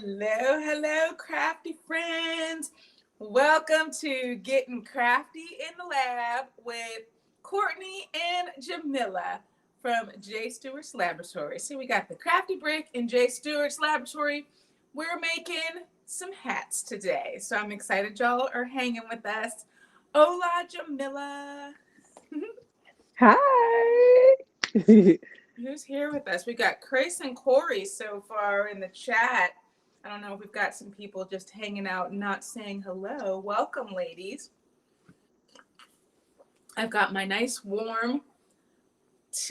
Hello, hello, crafty friends. Welcome to Getting Crafty in the Lab with Courtney and Jamila from J. Stewart's Laboratory. See, we got the crafty brick in J. Stewart's Laboratory. We're making some hats today, so I'm excited y'all are hanging with us. Hola, Jamila. Hi. Who's here with us? We got Chris and Corey so far in the chat. I don't know if we've got some people just hanging out and not saying hello. Welcome, ladies. I've got my nice warm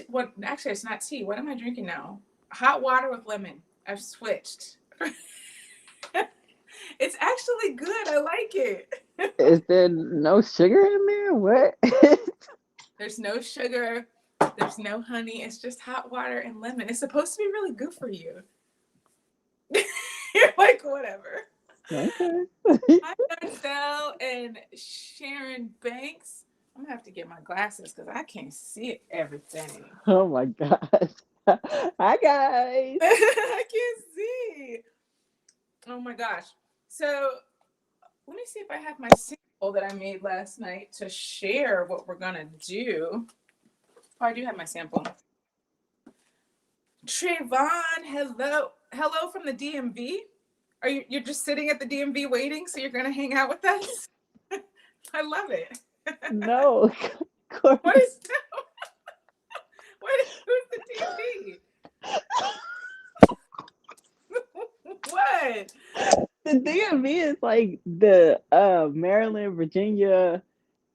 what actually it's not tea. What am I drinking now? Hot water with lemon. I've switched. It's actually good. I like it. Is there no sugar in there? What? There's no sugar. There's no honey. It's just hot water and lemon. It's supposed to be really good for you. You're like, whatever. Okay. Hi, Denzel and Sharon Banks. I'm gonna have to get my glasses because I can't see everything. Oh my gosh. Hi guys. I can't see. Oh my gosh. So let me see if I have my sample that I made last night to share what we're gonna do. Oh, I do have my sample. Trayvon, hello. Hello from the DMV. You're just sitting at the DMV waiting, so you're gonna hang out with us? I love it. No. What is who's the DMV? What? The DMV is like the Maryland, Virginia,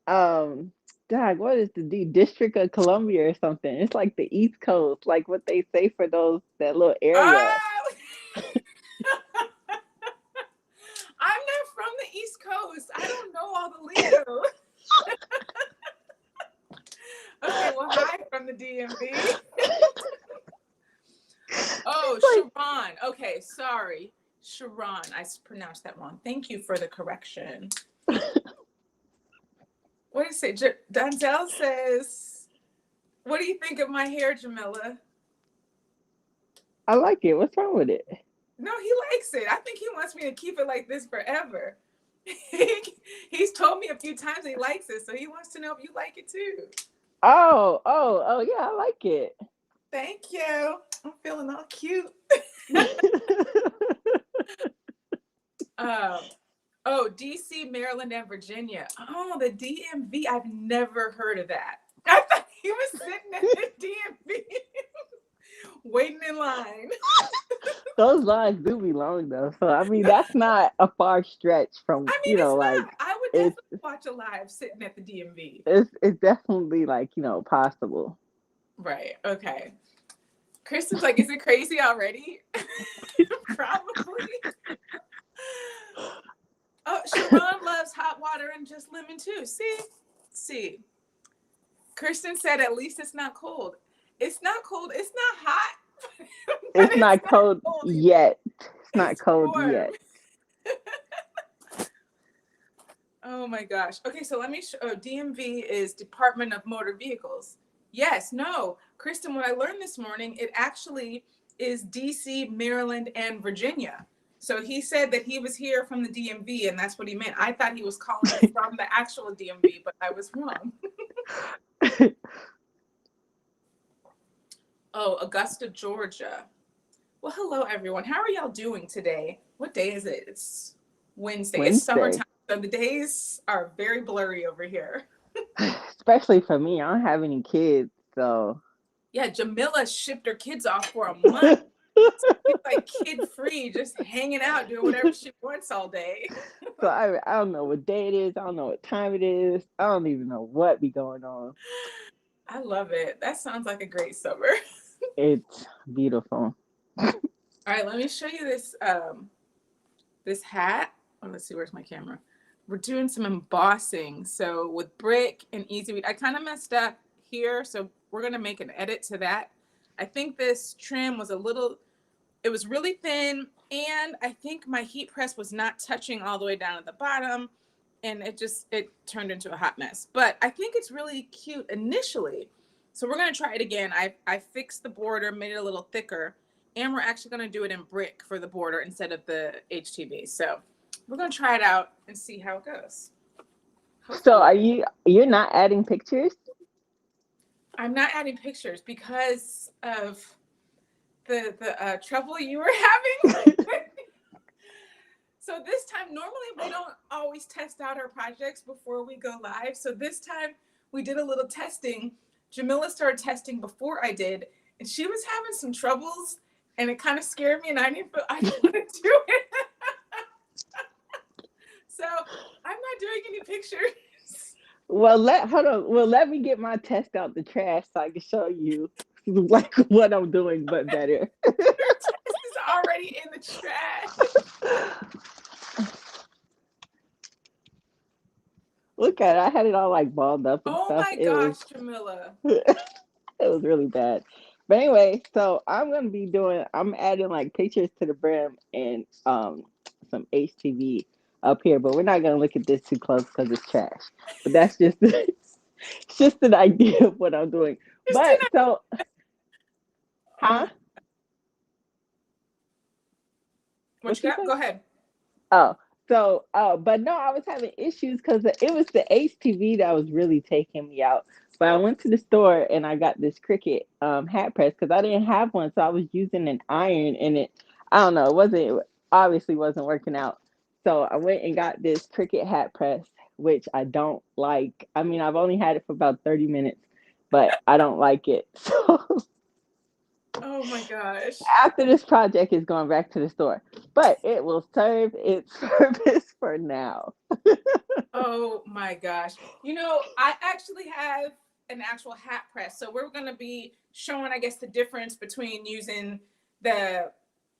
what is the District of Columbia or something? It's like the East Coast, like what they say for that little area. Oh! I'm not from the East Coast. I don't know all the lingo. Okay, well, hi from the DMV. Oh, Sharon. Okay, sorry. Sharon. I pronounced that wrong. Thank you for the correction. What is it? Denzel says, what do you think of my hair, Jamila? I like it. What's wrong with it? No, he likes it. I think he wants me to keep it like this forever. He's told me a few times he likes it, so he wants to know if you like it too. Oh, yeah, I like it. Thank you. I'm feeling all cute. DC, Maryland, and Virginia. Oh, the DMV. I've never heard of that. I thought he was sitting at the DMV waiting in line. Those lines do be long though, so I mean that's not a far stretch from I mean, it's like not. I would it's definitely watch a live sitting at the DMV. it's definitely like possible. Right. Okay. Kristen's like, is it crazy already? Probably. Oh, Sharon loves hot water and just lemon too. See. Kristen said, at least it's not cold. It's not cold. It's not hot. It's not Not cold cold yet. It's not It's cold warm. yet. Oh my gosh. Okay, so let me DMV is Department of Motor Vehicles. Yes, no. Kristen, what I learned this morning, it actually is DC, Maryland, and Virginia. So he said that he was here from the DMV, and that's what he meant. I thought he was calling from the actual DMV, but I was wrong. Oh, Augusta, Georgia. Well, hello, everyone. How are y'all doing today? What day is it? It's Wednesday. It's Wednesday. summertime, so the days are very blurry over here. Especially for me, I don't have any kids, so Yeah, Jamila shipped her kids off for a month. She's like kid free, just hanging out, doing whatever she wants all day. so I don't know what day it is. I don't know what time it is. I don't even know what be going on. I love it. That sounds like a great summer. It's beautiful. All right, let me show you this hat. Oh, let's see, where's my camera? We're doing some embossing. So with brick and easy weed, I kind of messed up here, so we're gonna make an edit to that. I think this trim was it was really thin, and I think my heat press was not touching all the way down at the bottom, and it turned into a hot mess. But I think it's really cute initially. So we're gonna try it again. I fixed the border, made it a little thicker, and we're actually going to do it in brick for the border instead of the HTV. So we're going to try it out and see how it goes. So Hopefully. you're not adding pictures? I'm not adding pictures because of the trouble you were having. So this time, normally we don't always test out our projects before we go live. So this time we did a little testing. Jamila started testing before I did, and she was having some troubles, and it kind of scared me, and I didn't want to do it. So I'm not doing any pictures. Well, hold on. Well, let me get my test out the trash so I can show you like what I'm doing, but better. Your test is already in the trash. Look at it. I had it all like balled up and Oh stuff. my It was gosh, Jamila. it was really bad. But anyway, so I'm adding like pictures to the brim and some HTV up here, but we're not gonna look at this too close because it's trash. But that's just it's just an idea of what I'm doing. Just But didn't. so huh? Oh, what What you you got? say? Go ahead. Oh, but no, I was having issues because it was the HTV that was really taking me out. But I went to the store and I got this Cricut hat press because I didn't have one, so I was using an iron and I don't know, it obviously wasn't working out. So I went and got this Cricut hat press, which I don't like. I mean, I've only had it for about 30 minutes, but I don't like it. So Oh my gosh. after this project is going back to the store, but it will serve its purpose for now. Oh my gosh. I actually have an actual hat press. So we're going to be showing, I guess, the difference between using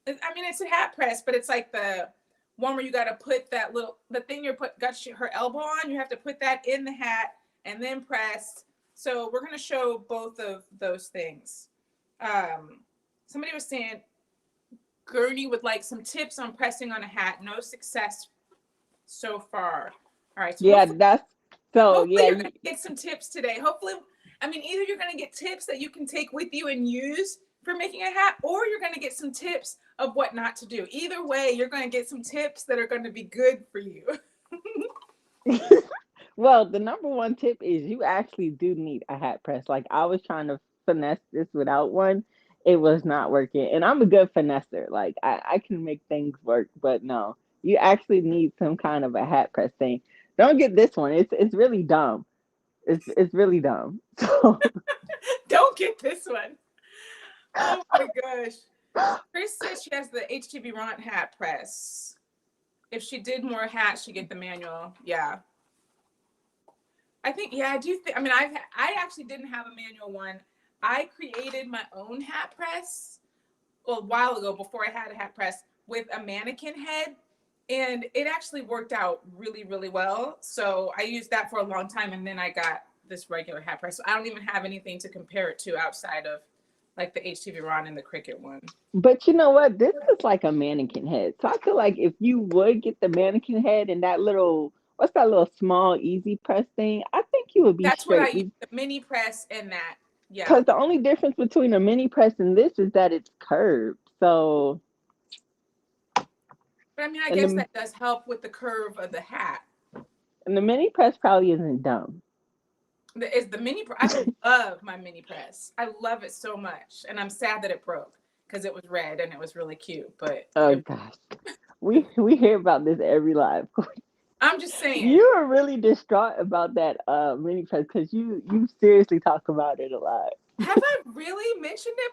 it's a hat press, but it's like the one where you got to put the thing got her elbow on. You have to put that in the hat and then press. So we're going to show both of those things. Um, Somebody was saying Gurney would like some tips on pressing on a hat. No success so far. All right. So Yeah, hopefully yeah, you're going to get some tips today. Hopefully, either you're going to get tips that you can take with you and use for making a hat, or you're going to get some tips of what not to do. Either way, you're going to get some tips that are going to be good for you. well, the number one tip is you actually do need a hat press. Like I was trying to finesse this without one, it was not working. And I'm a good finesser. Like I can make things work, but no, you actually need some kind of a hat press thing. Don't get this one. It's really dumb. It's really dumb. So Don't get this one. Oh my gosh. Chris says she has the HTV Ront hat press. If she did more hats, she'd get the manual. Yeah. I think, yeah, I do think, I actually didn't have a manual one. I created my own hat press a while ago before I had a hat press with a mannequin head. And it actually worked out really, really well. So I used that for a long time. And then I got this regular hat press. So I don't even have anything to compare it to outside of like the HTV Ron and the Cricut one. but you know what? This is like a mannequin head. So I feel like if you would get the mannequin head and that little, what's that little small easy press thing? I think you would be That's what I straight. use, the mini press and that. Yeah. Because the only difference between a mini press and this is that it's curved. So, But I and guess the that does help with the curve of the hat. and the mini press probably isn't dumb. Is the I love my mini press. I love it so much. And I'm sad that it broke because it was red and it was really cute. But Oh gosh, we hear about this every live. I'm just saying. You are really distraught about that mini press because you seriously talk about it a lot. Have I really mentioned it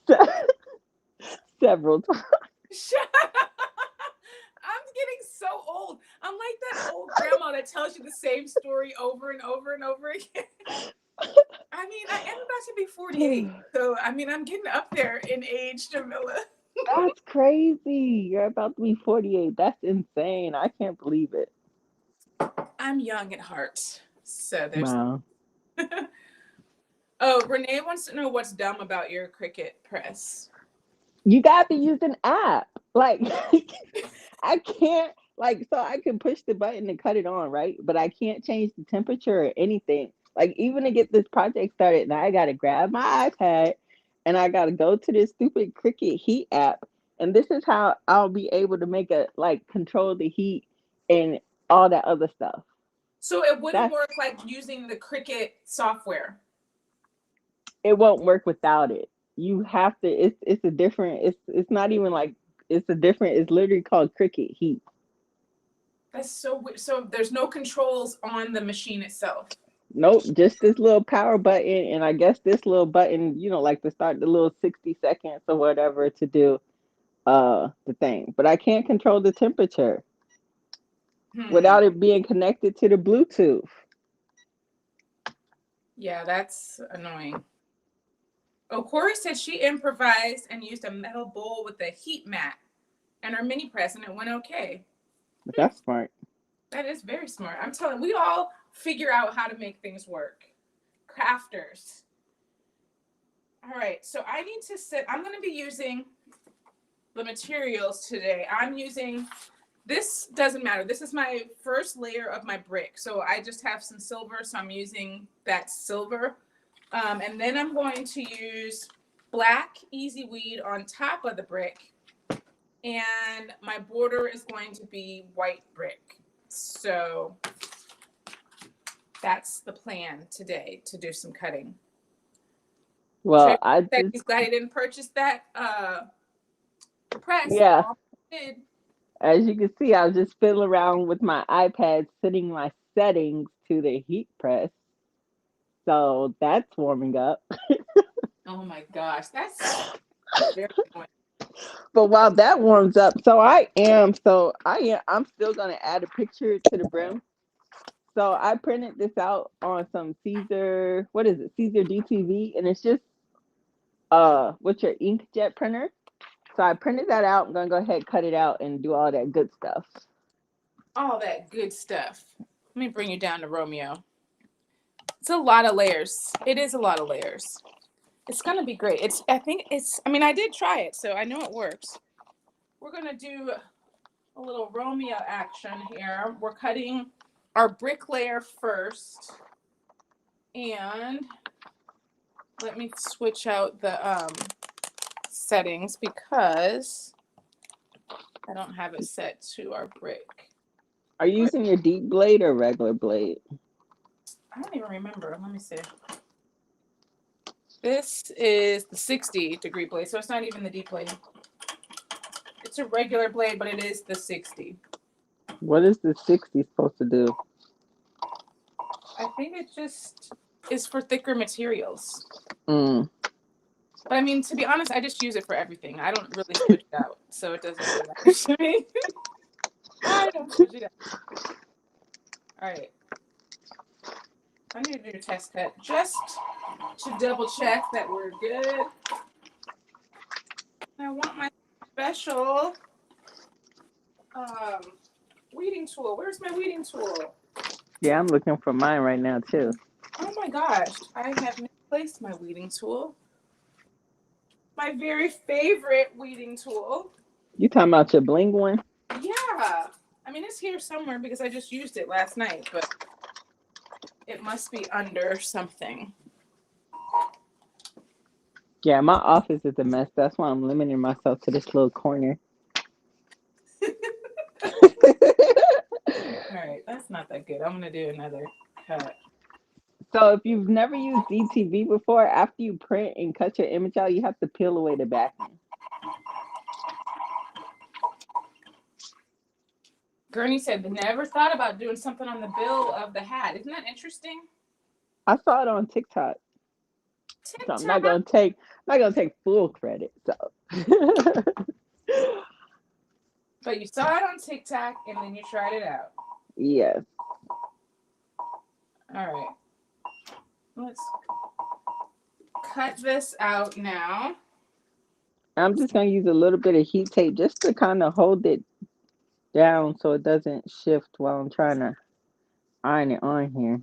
before? Several times. Shut up. I'm getting so old. I'm like that old grandma that tells you the same story over and over and over again. I am about to be 48. So, I'm getting up there in age, Jamila. That's crazy. You're about to be 48. That's insane. I can't believe it. I'm young at heart. So there's. Wow. Oh, Renee wants to know what's dumb about your Cricut press. You gotta be using app. Like I can't so I can push the button and cut it on, right? But I can't change the temperature or anything. Like even to get this project started, now I gotta grab my iPad and I gotta go to this stupid Cricut Heat app, and this is how I'll be able to make a like control the heat and all that other stuff. So it wouldn't That's work like using the Cricut software. it won't work without it. You have to. It's a different. It's not even like it's a different. It's literally called Cricut Heat. That's so weird. So there's no controls on the machine itself. Nope, just this little power button, and I guess this little button, like to start the little 60 seconds or whatever to do the thing. But I can't control the temperature Hmm. without it being connected to the Bluetooth. Yeah, that's annoying. Oh, Corey said she improvised and used a metal bowl with a heat mat and her mini press, and it went okay. That's smart. That is very smart. I'm telling we all figure out how to make things work. Crafters. All right, so I need to sit. I'm going to be using the materials today. I'm using this doesn't matter. This is my first layer of my brick. So I just have some silver, so I'm using that silver. And then I'm going to use black easy weed on top of the brick. And my border is going to be white brick. So that's the plan today, to do some cutting. Well, Trey I said just he's glad he didn't purchase that press. yeah, Did. as you can see, I was just fiddling around with my iPad, setting my settings to the heat press. So that's warming up. Oh my gosh, that's very annoying. But while that warms up, I'm still gonna add a picture to the brim. So I printed this out on some Caesar, what is it, Caesar DTV, and it's just with your inkjet printer. So I printed that out. I'm gonna go ahead, cut it out, and do all that good stuff. All that good stuff. Let me bring you down to Romeo. It's a lot of layers. It is a lot of layers. It's gonna be great. I mean, I did try it, so I know it works. We're gonna do a little Romeo action here. We're cutting our brick layer first. And let me switch out the settings because I don't have it set to our brick. Are you using your deep blade or regular blade? I don't even remember. Let me see. This is the 60-degree blade, so it's not even the deep blade. It's a regular blade, but it is the 60. What is the 60 supposed to do? I think it just is for thicker materials. Mm. But I mean, to be honest, I just use it for everything. I don't really switch it out, so it doesn't really matter to me. I don't switch it out. All right. I need to do a test cut just to double check that we're good. I want my special um, weeding tool. Where's my weeding tool? Yeah, I'm looking for mine right now too. Oh my gosh, I have misplaced my weeding tool. My very favorite weeding tool. You talking about your bling one? Yeah. I mean, it's here somewhere because I just used it last night, but it must be under something. Yeah, my office is a mess. That's why I'm limiting myself to this little corner. All right, that's not that good. I'm going to do another cut. So if you've never used DTV before, after you print and cut your image out, you have to peel away the backing. Gurney said, never thought about doing something on the bill of the hat. Isn't that interesting? I saw it on TikTok, so TikTok. I'm not gonna take full credit. So But you saw it on TikTok and then you tried it out. yes, All right. Let's cut this out now. I'm just gonna use a little bit of heat tape just to kind of hold it down so it doesn't shift while I'm trying to iron it on here.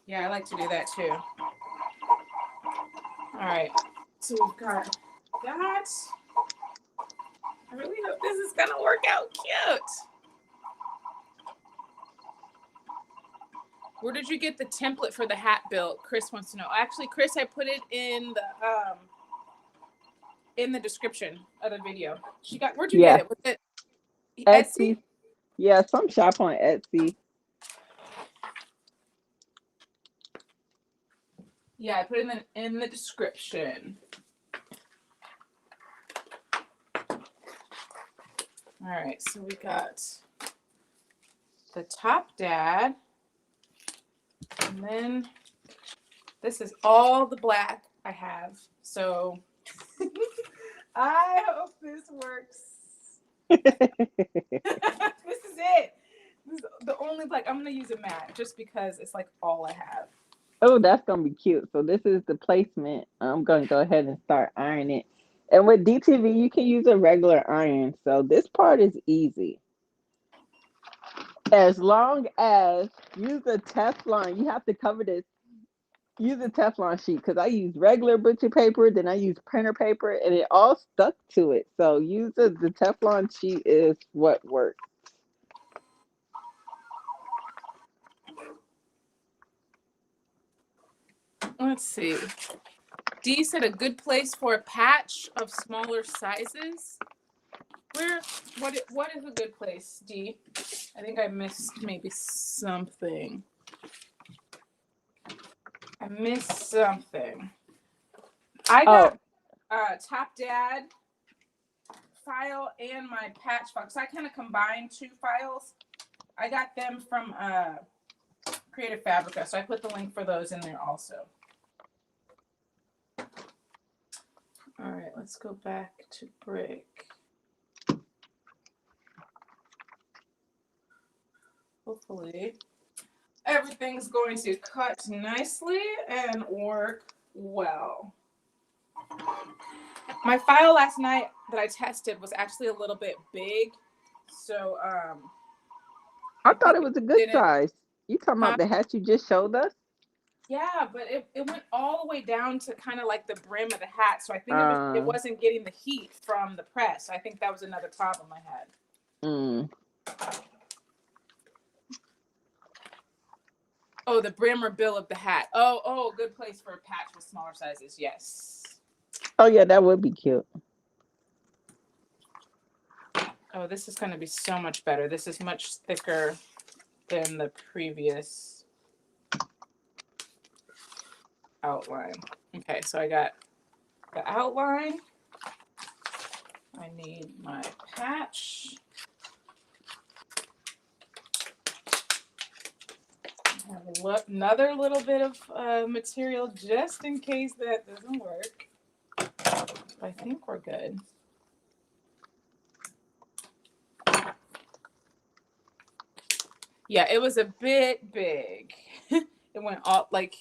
Yeah, I like to do that too. All right. So we've got that. I really hope this is going to work out cute. Where did you get the template for the hat built? Chris wants to know. Actually, Chris, I put it in the description of the video. Where'd you get Yeah, it? Was it Etsy? Etsy. Yeah, some shop on Etsy. Yeah, I put it in the description. All right, so we got the top dad, and then this is all the black I have. So I hope this works. This is it. This is the only black. I'm gonna use a matte just because it's like all I have. Oh, that's gonna be cute. So this is the placement. I'm gonna go ahead and start ironing it. And with DTV, you can use a regular iron. So this part is easy. As long as use a Teflon, you have to cover this. Use a Teflon sheet because I use regular butcher paper, then I use printer paper, and it all stuck to it. So use the Teflon sheet is what works. Let's see. Dee said a good place for a patch of smaller sizes. What is a good place, Dee? I think I missed maybe something. I missed something. I Oh, got Top Dad file and my patch file. So I kind of combined two files. I got them from Creative Fabrica, so I put the link for those in there also. All right, let's go back to Brick. Hopefully, everything's going to cut nicely and work well. My file last night that I tested was actually a little bit big, so I I thought think it it was a good didn't. size. You talking Huh? about the hat you just showed us? Yeah, but it went all the way down to kind of like the brim of the hat, so I think it Uh, wasn't getting the heat from the press. I think that was another problem I had. mm. Oh, the brim or bill of the hat. Oh, good place for a patch with smaller sizes. Yes. Oh yeah, that would be cute. Oh, this is going to be so much better. This is much thicker than the previous outline. Okay, so I got the outline. I need my patch. I have another little bit of material just in case that doesn't work. I think we're good. Yeah, it was a bit big. It went all like,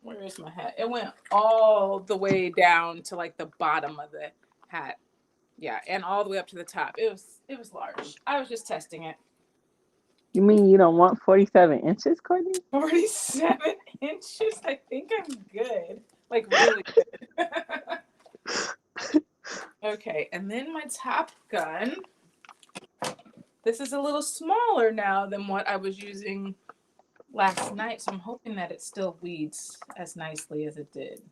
where is my hat? It went all the way down to like the bottom of the hat. Yeah, and all the way up to the top. It was large. I was just testing it. You mean you don't want 47 inches, Courtney? 47 inches. I think I'm good. Like really good. Okay, and then my top gun. This is a little smaller now than what I was using last night, so I'm hoping that it still weeds as nicely as it did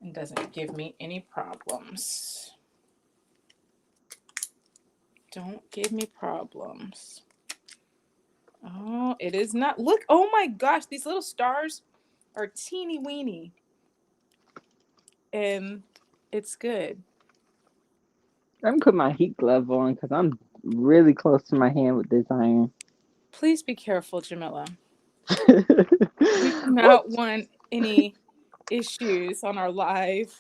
and doesn't give me any problems. Don't give me problems. Oh, it is not. Look, oh my gosh, these little stars are teeny weeny. And it's good. Let me put my heat glove on because I'm really close to my hand with this iron. Please be careful, Jamila. We do what not want any issues on our live.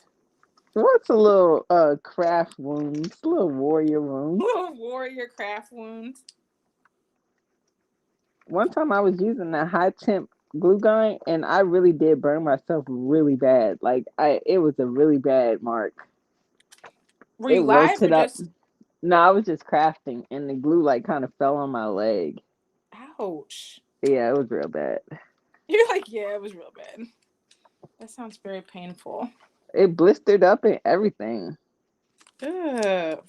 what's a little craft wounds, little warrior wounds. Little warrior craft wounds. One time I was using that high temp glue gun and I really did burn myself really bad. Like I it was a really bad mark. Were It you live or wilted up. just No, I was just crafting and the glue like kind of fell on my leg. ouch? Yeah, it was real bad. You're like, yeah, it was real bad. That sounds very painful. It blistered up and everything. Ugh.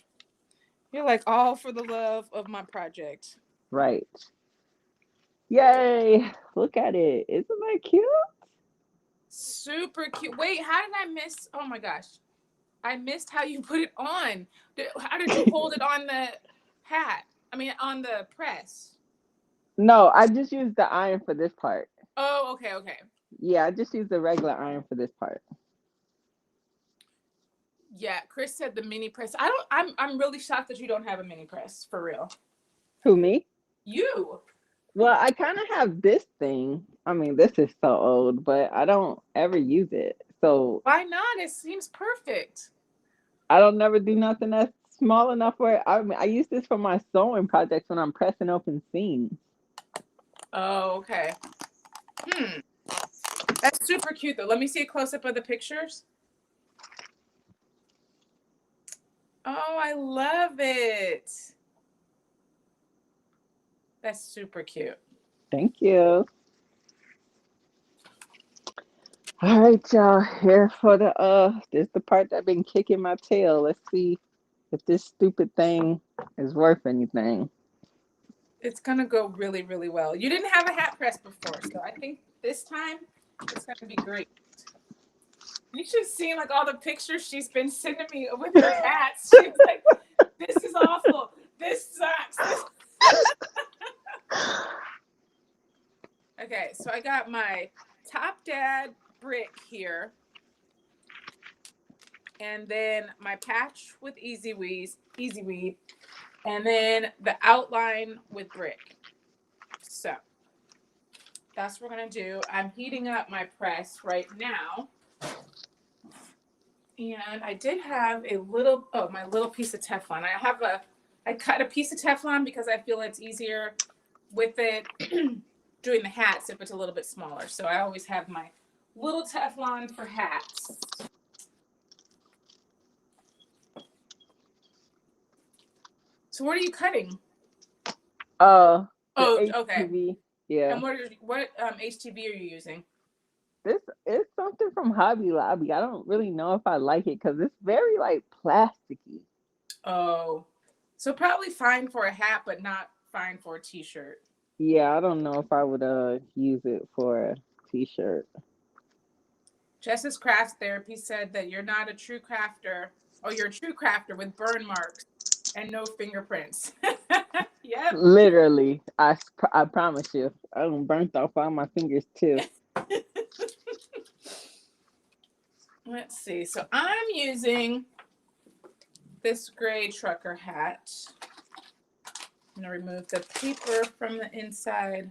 You're like all for the love of my project. Right. Yay! Look at it. Isn't that cute? Super cute. Wait, how did I miss? Oh my gosh. I missed how you put it on. How did you hold it on the hat? I mean, on the press. No, I just used the iron for this part. Oh, okay, okay. Yeah, I just used the regular iron for this part. Yeah, Chris said the mini press. I don't. I'm really shocked that you don't have a mini press for real. Who, me? You. Well, I kind of have this thing. I mean, this is so old, but I don't ever use it. So Why not? It seems perfect. I don't never do nothing that's small enough where I mean, I use this for my sewing projects when I'm pressing open seams. Oh, okay. Hmm. That's super cute though. Let me see a close up of the pictures. Oh, I love it. That's super cute. Thank you. All right, y'all. Here for the this is the part that been kicking my tail. Let's see if this stupid thing is worth anything. It's gonna go really, really well. You didn't have a hat press before, so I think this time it's gonna be great. You should see like all the pictures she's been sending me with her hats. She's like, "This is awful. This sucks." Okay, so I got my Top Dad brick here, and then my patch with Easy Weed, and then the outline with brick. So that's what we're gonna do. I'm heating up my press right now. And I did have a little, oh, my little piece of Teflon. I cut a piece of Teflon because I feel it's easier with it doing the hats if it's a little bit smaller. So I always have my little Teflon for hats. So what are you cutting? The Oh, okay. HTV. Yeah. And what HTV are you using? This is something from Hobby Lobby. I don't really know if I like it because it's very like plasticky. Oh, so probably fine for a hat, but not fine for a t-shirt. Yeah, I don't know if I would use it for a t-shirt. Jess's Crafts Therapy said that you're not a true crafter, or you're a true crafter with burn marks and no fingerprints. Yep. Literally, I promise you, I'm burnt off all my fingers too. Let's see. So I'm using this gray trucker hat. I'm gonna remove the paper from the inside.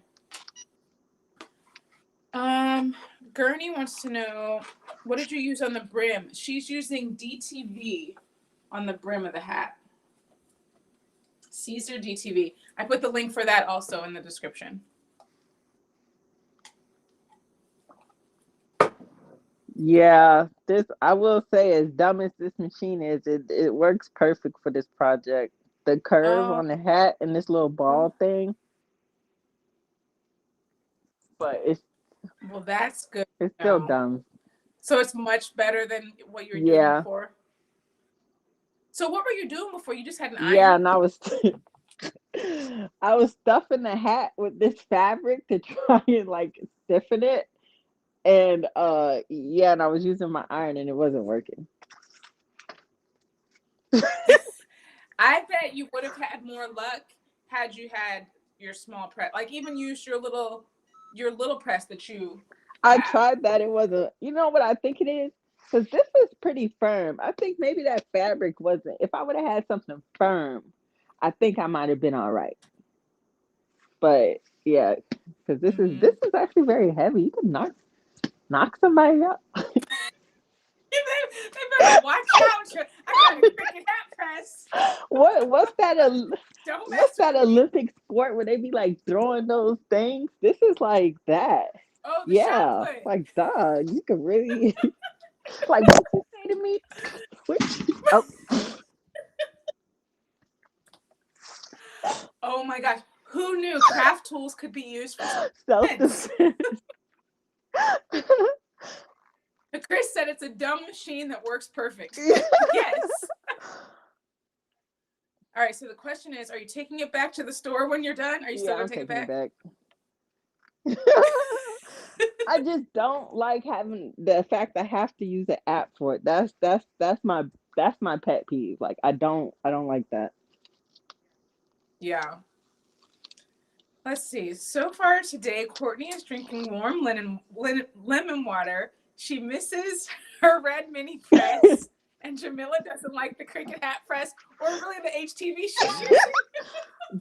Gurney wants to know, what did you use on the brim? She's using DTV on the brim of the hat. Caesar DTV. I put the link for that also in the description. Yeah, this I will say, as dumb as this machine is, it works perfect for this project. The curve Oh, on the hat and this little ball thing, but well, that's good it's to still know. dumb. So it's much better than what you were doing Yeah, before. So what were you doing before? You just had an yeah, iron? and I was stuffing the hat with this fabric to try and like stiffen it, and yeah, and I was using my iron and it wasn't working. I bet you would have had more luck had you had your small press. Like even use your little press that you I have. tried that. It wasn't. You know what I think it is? Because this is pretty firm. I think maybe that fabric wasn't. If I would have had something firm, I think I might have been all right. But yeah, because this Mm-hmm. is actually very heavy. You can knock somebody up. They better watch out. I got a cricket hat press. What's that? Don't What's mess that with me. Olympic sport where they be like throwing those things? This is like that. Oh, the shot Yeah, put. like dog, you can really like what you say to me? Oh, Oh my gosh. Who knew craft tools could be used for self defense? defense. Chris said it's a dumb machine that works perfect. Yes. All right. So the question is, are you taking it back to the store when you're done? Are you still Yeah, going I'm to take it taking it back? back. I just don't like having the fact I have to use an app for it. That's my pet peeve. Like I don't like that. Yeah. Let's see. So far today, Courtney is drinking warm lemon water. She misses her red mini press, and Jamila doesn't like the Cricut hat press or really the HTV she's using.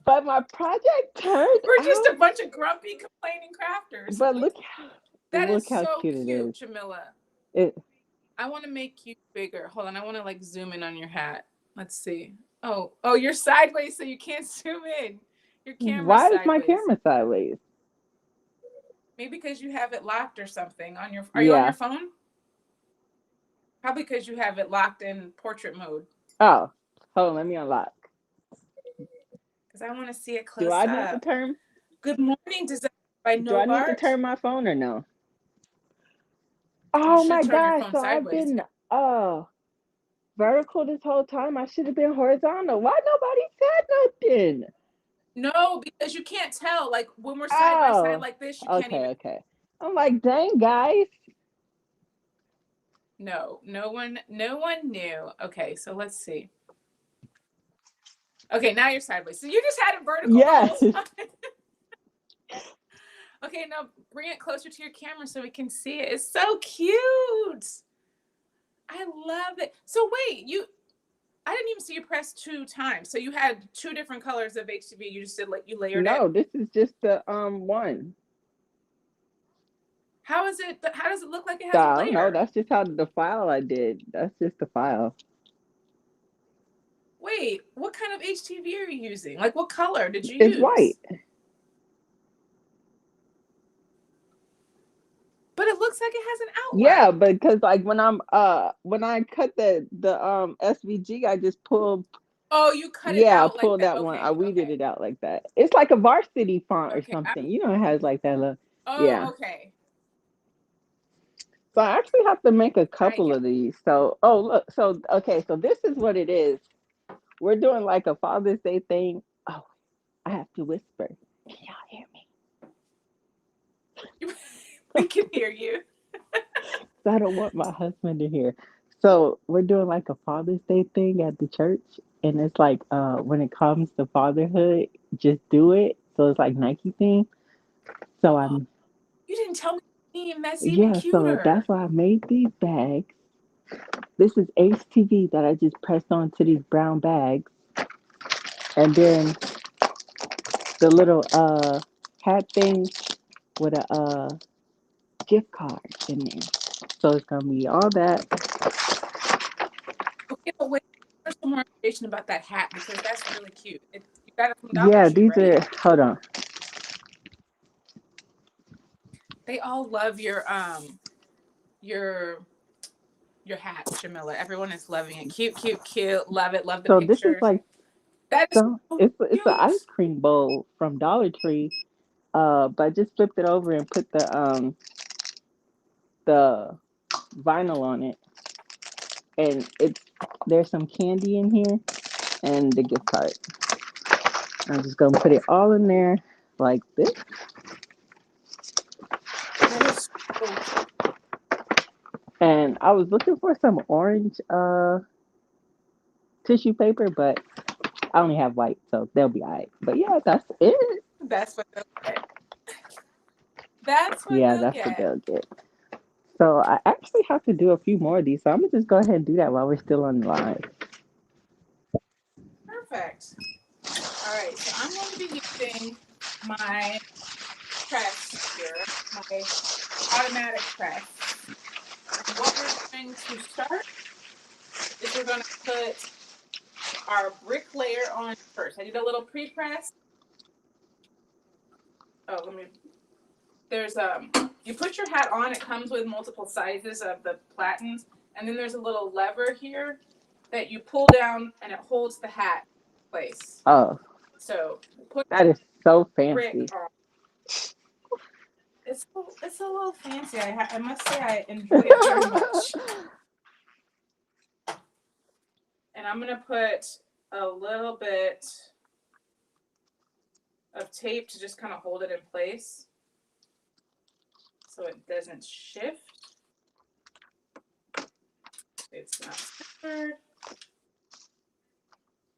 But my project turned We're just out. a bunch of grumpy, complaining crafters. But look how That is look how so cute it cute, is. Jamila. It I want to make you bigger. Hold on. I want to like zoom in on your hat. Let's see. Oh, you're sideways, so you can't zoom in. Your camera's why is my sideways. camera sideways? Maybe because you have it locked or something on your. Are you on your Yeah. phone? Probably because you have it locked in portrait mode. Oh, hold on. Let me unlock. Because I want to see it Do close I need to up. turn? Good morning, design by Do I need to Novart. turn my phone or no? You Oh should my turn your gosh! phone So I've sideways. been vertical this whole time. I should have been horizontal. Why nobody said nothing? No, because you can't tell. Like when we're side by side Oh, like this, you can't okay, even. okay. I'm like, dang, guys. No, no one knew. Okay, so let's see. Okay, now you're sideways. So you just had it vertical the whole Yes. time. Okay, now bring it closer to your camera so we can see it. It's so cute. I love it. So wait, I didn't even see you press 2 times. So you had two different colors of HTV. You just did like you layered it. No, this is just the one. How is it? How does it look like it So has a I don't know. layer? That's just how the file I did. That's just the file. Wait, what kind of HTV are you using? Like what color did you It's white. use? But it looks like it has an Yeah, outline. because like when I cut the SVG, I just pulled. Oh, you cut it Yeah, I out like pulled that. that one. I Okay, weeded okay, it out like that. It's like a varsity font or okay. something. You know, it has like that look. Yeah. Oh, okay. So I actually have to make a I couple get. of these. So oh look, so okay, so this is what it is. We're doing like a Father's Day thing. Oh, I have to whisper. Can y'all hear me? We can hear you. I don't want my husband to hear. So we're doing like a Father's Day thing at the church, and it's like when it comes to fatherhood, just do it. So it's like Nike thing. So Oh, I'm you didn't tell me. That's even yeah. So that's cuter. why I made these bags. This is HTV that I just pressed onto these brown bags, and then the little hat thing with a gift card in there. So it's gonna be all that. Okay, but wait. There's some more information about that hat because that's really cute. You got it from Dollar Yeah, Tree, these right? are. Hold on. They all love your your hats, Jamila. Everyone is loving it. Cute, cute, cute. Love it. Love the So this is pictures. like That is so so it's an cute. ice cream bowl from Dollar Tree. But I just flipped it over and put the vinyl on it, and it's there's some candy in here and the gift card. I'm just gonna put it all in there like this. That is so cute. And I was looking for some orange tissue paper, but I only have white, so they'll be alright. But yeah, that's it. That's what they'll get. That's what Yeah, they'll that's what get. they'll get. So I actually have to do a few more of these. So I'm gonna just go ahead and do that while we're still on the live. Perfect. All right. So I'm going to be using my press here, my automatic press. And what we're going to start is we're going to put our brick layer on first. I did a little pre-press. Oh, let me. There's you put your hat on. It comes with multiple sizes of the platens, and then there's a little lever here that you pull down, and it holds the hat in place. Oh, So put that is so brick fancy. on. It's a little fancy. I must say I enjoy it very much. And I'm gonna put a little bit of tape to just kind of hold it in place. so it doesn't shift. It's not centered.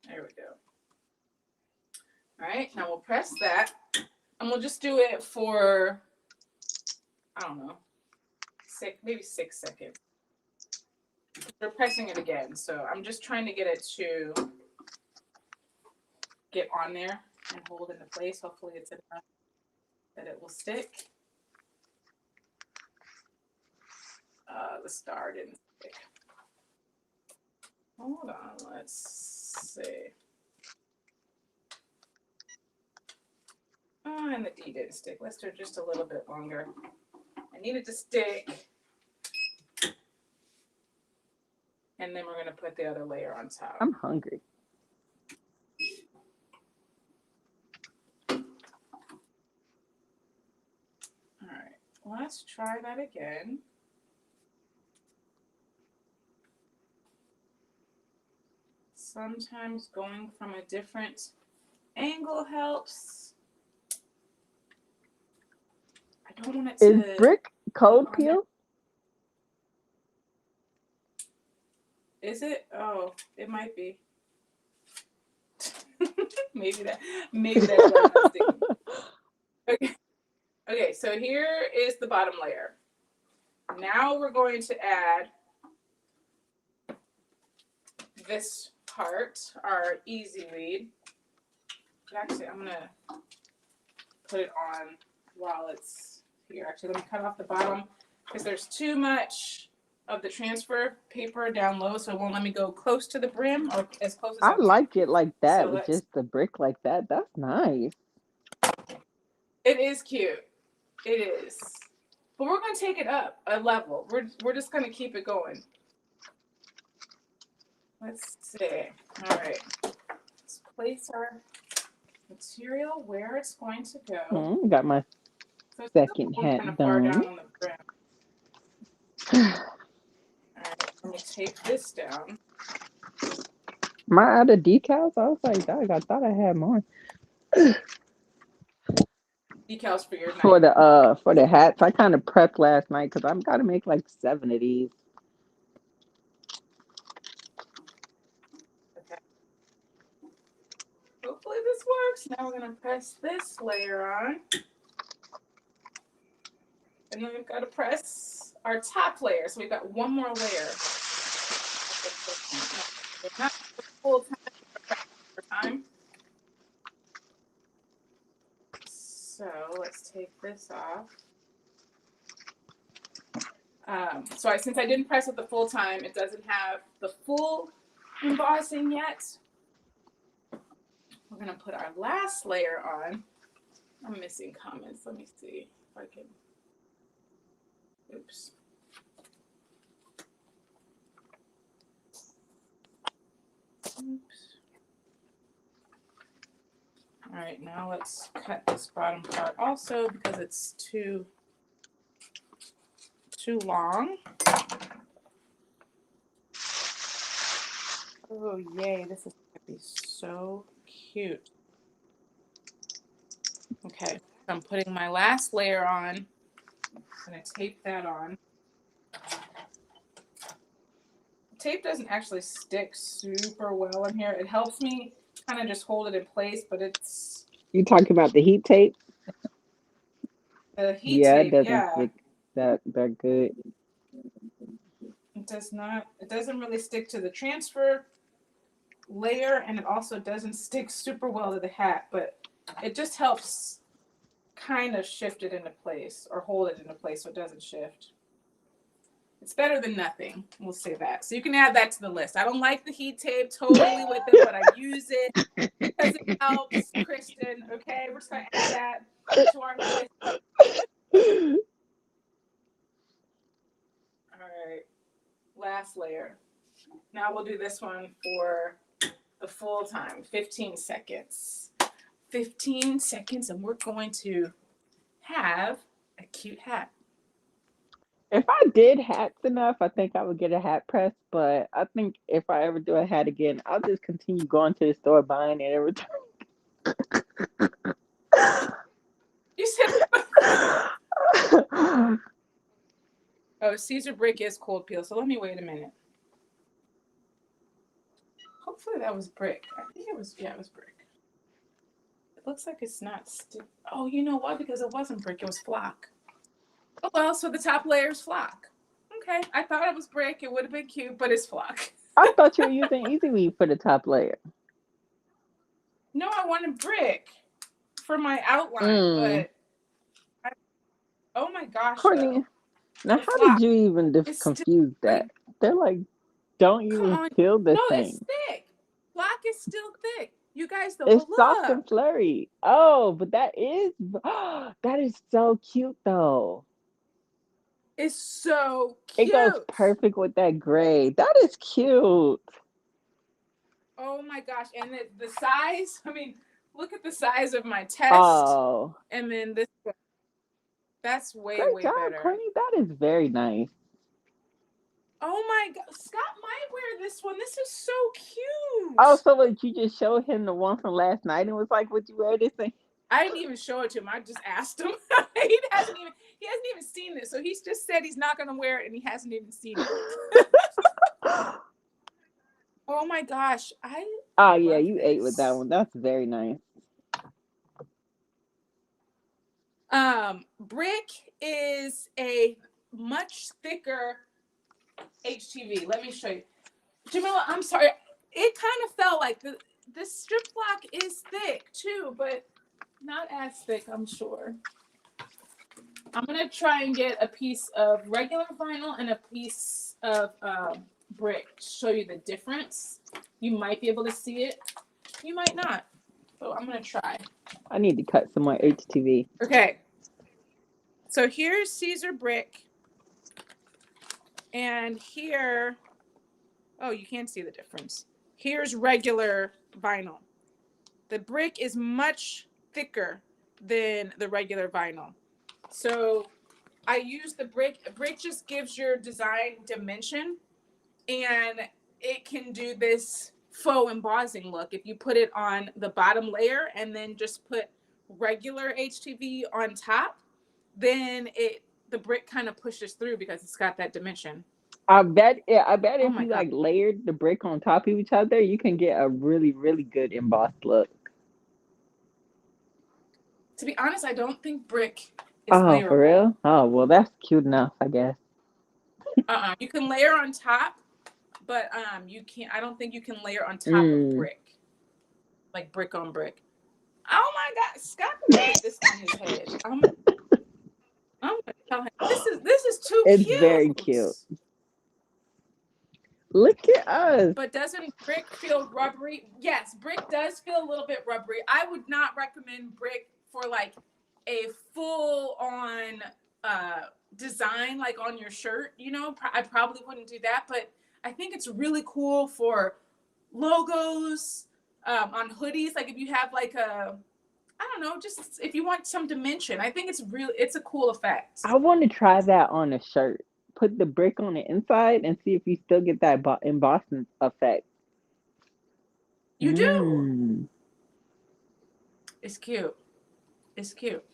There we go. All right, now we'll press that, and we'll just do it for, I don't know, maybe 6 seconds. We're pressing it again, so I'm just trying to get it to get on there and hold into place. Hopefully it's enough that it will stick. The star didn't stick. Hold on, let's see. Oh, and the D didn't stick. Let's do it just a little bit longer. I need it to stick. And then we're going to put the other layer on top. I'm hungry. All right, let's try that again. Sometimes going from a different angle helps. I don't want it to... Is brick cold peel? Is it? Oh, it might be. maybe that's why it's not sticking. Okay. Okay, so here is the bottom layer. Now we're going to add this part, our easy weed. Actually, I'm gonna put it on while it's here. Actually, let me cut off the bottom because there's too much of the transfer paper down low, so it won't let me go close to the brim or as close as I like it like that, So with just the brick like that. That's nice. It is cute. It is. But we're going to take it up a level. We're just going to keep it going. Let's see. All right. Let's place our material where it's going to go. Got my So it's second still hat kind of far done. down on the brim. All right. Let me tape this down. Am I out of decals? I was like, dang, I thought I had more. Decals for your night. For the hats. I kind of prepped last night because I'm gotta make like 7 of these. Okay. Hopefully this works. Now we're going to press this layer on. And then we've got to press our top layer. So we've got one more layer. Not the full time. So let's take this off. Since I didn't press it the full time, it doesn't have the full embossing yet. We're going to put our last layer on. I'm missing comments. Let me see if I can. Oops. All right, now let's cut this bottom part also because it's too long. Oh, yay, this is going to be so cute. Okay, so I'm putting my last layer on. I'm going to tape that on. Tape doesn't actually stick super well in here. It helps me kind of just hold it in place, but it's... You talking about the heat tape? The heat Yeah, tape, it doesn't yeah. stick that good. It doesn't really stick to the transfer layer, and it also doesn't stick super well to the hat, but it just helps kind of shift it into place or hold it into place so it doesn't shift. It's better than nothing. We'll say that. So you can add that to the list. I don't like the heat tape totally with it, but I use it because it helps. Kristen, okay? We're just going to add that to our list. All right. Last layer. Now we'll do this one for the full time, 15 seconds. 15 seconds, and we're going to have a cute hat. If I did hats enough, I think I would get a hat press. But I think if I ever do a hat again, I'll just continue going to the store buying it every time. You said Oh, Caesar brick is cold peel. So let me wait a minute. Hopefully that was brick. I think it was. Yeah, it was brick. It looks like it's not. Oh, you know what? Because it wasn't brick. It was flock. Oh well. So the top layer is flock. Okay. I thought it was brick. It would have been cute, but it's flock. I thought you were using Easy Weave for the top layer. No, I wanted brick for my outline, Mm. but I, oh my gosh, though Courtney, now the how did flock you even is still confuse like, that? They're like, don't come even on. feel the No, it's same. thick. Flock is still thick. You guys, though, It's but soft and look, flurry. Oh, but that is that is so cute though. it's so It goes cute. perfect with that gray. That is cute. Oh my gosh. And the size, I mean, look at the size of my test. Oh, And then this, that's way, great way job, better. Courtney. That is very nice. Oh my God. Scott might wear this one. This is so Oh, cute. so what you just showed him the one from last night and was like, would you wear this thing? I didn't even show it to him. I just asked him. He hasn't even seen it. So he's just said he's not gonna wear it and he hasn't even seen it. Oh my gosh. I Oh yeah, love you ate with that this. one. That's very nice. Brick is a much thicker HTV. Let me show you. Jamila, I'm sorry. It kind of felt like the strip block is thick too, but not as thick, I'm sure. I'm gonna try and get a piece of regular vinyl and a piece of brick to show you the difference. You might be able to see it. You might not. So I'm gonna try. I need to cut some more HTV. Okay. So here's Caesar brick, and here, oh, you can't see the difference. Here's regular vinyl. The brick is much thicker than the regular vinyl. So I use the brick. Brick just gives your design dimension, and it can do this faux embossing look. If you put it on the bottom layer and then just put regular HTV on top, then the brick kind of pushes through because it's got that dimension. I bet. Yeah, I bet Oh if my you god. like layered the brick on top of each other, you can get a really, really good embossed look. To be honest, I don't think brick is Oh, for layerable. real? Oh, well, that's cute enough, I guess. You can layer on top, but you can't. I don't think you can layer on top of Mm. brick, like brick on brick. Oh my god, Scott gonna put this on his head. I'm gonna tell him this is too It's very cute. cute. Look at us. But doesn't brick feel rubbery? Yes, brick does feel a little bit rubbery. I would not recommend brick for like a full on uh design like on your shirt, you know. I probably wouldn't do that, but I think it's really cool for logos, on hoodies, like if you have like a, I don't know, just if you want some dimension. I think it's a cool effect. I want to try that on a shirt. Put the brick on the inside and see if you still get that embossing effect. You do. Mm. It's cute. It's cute.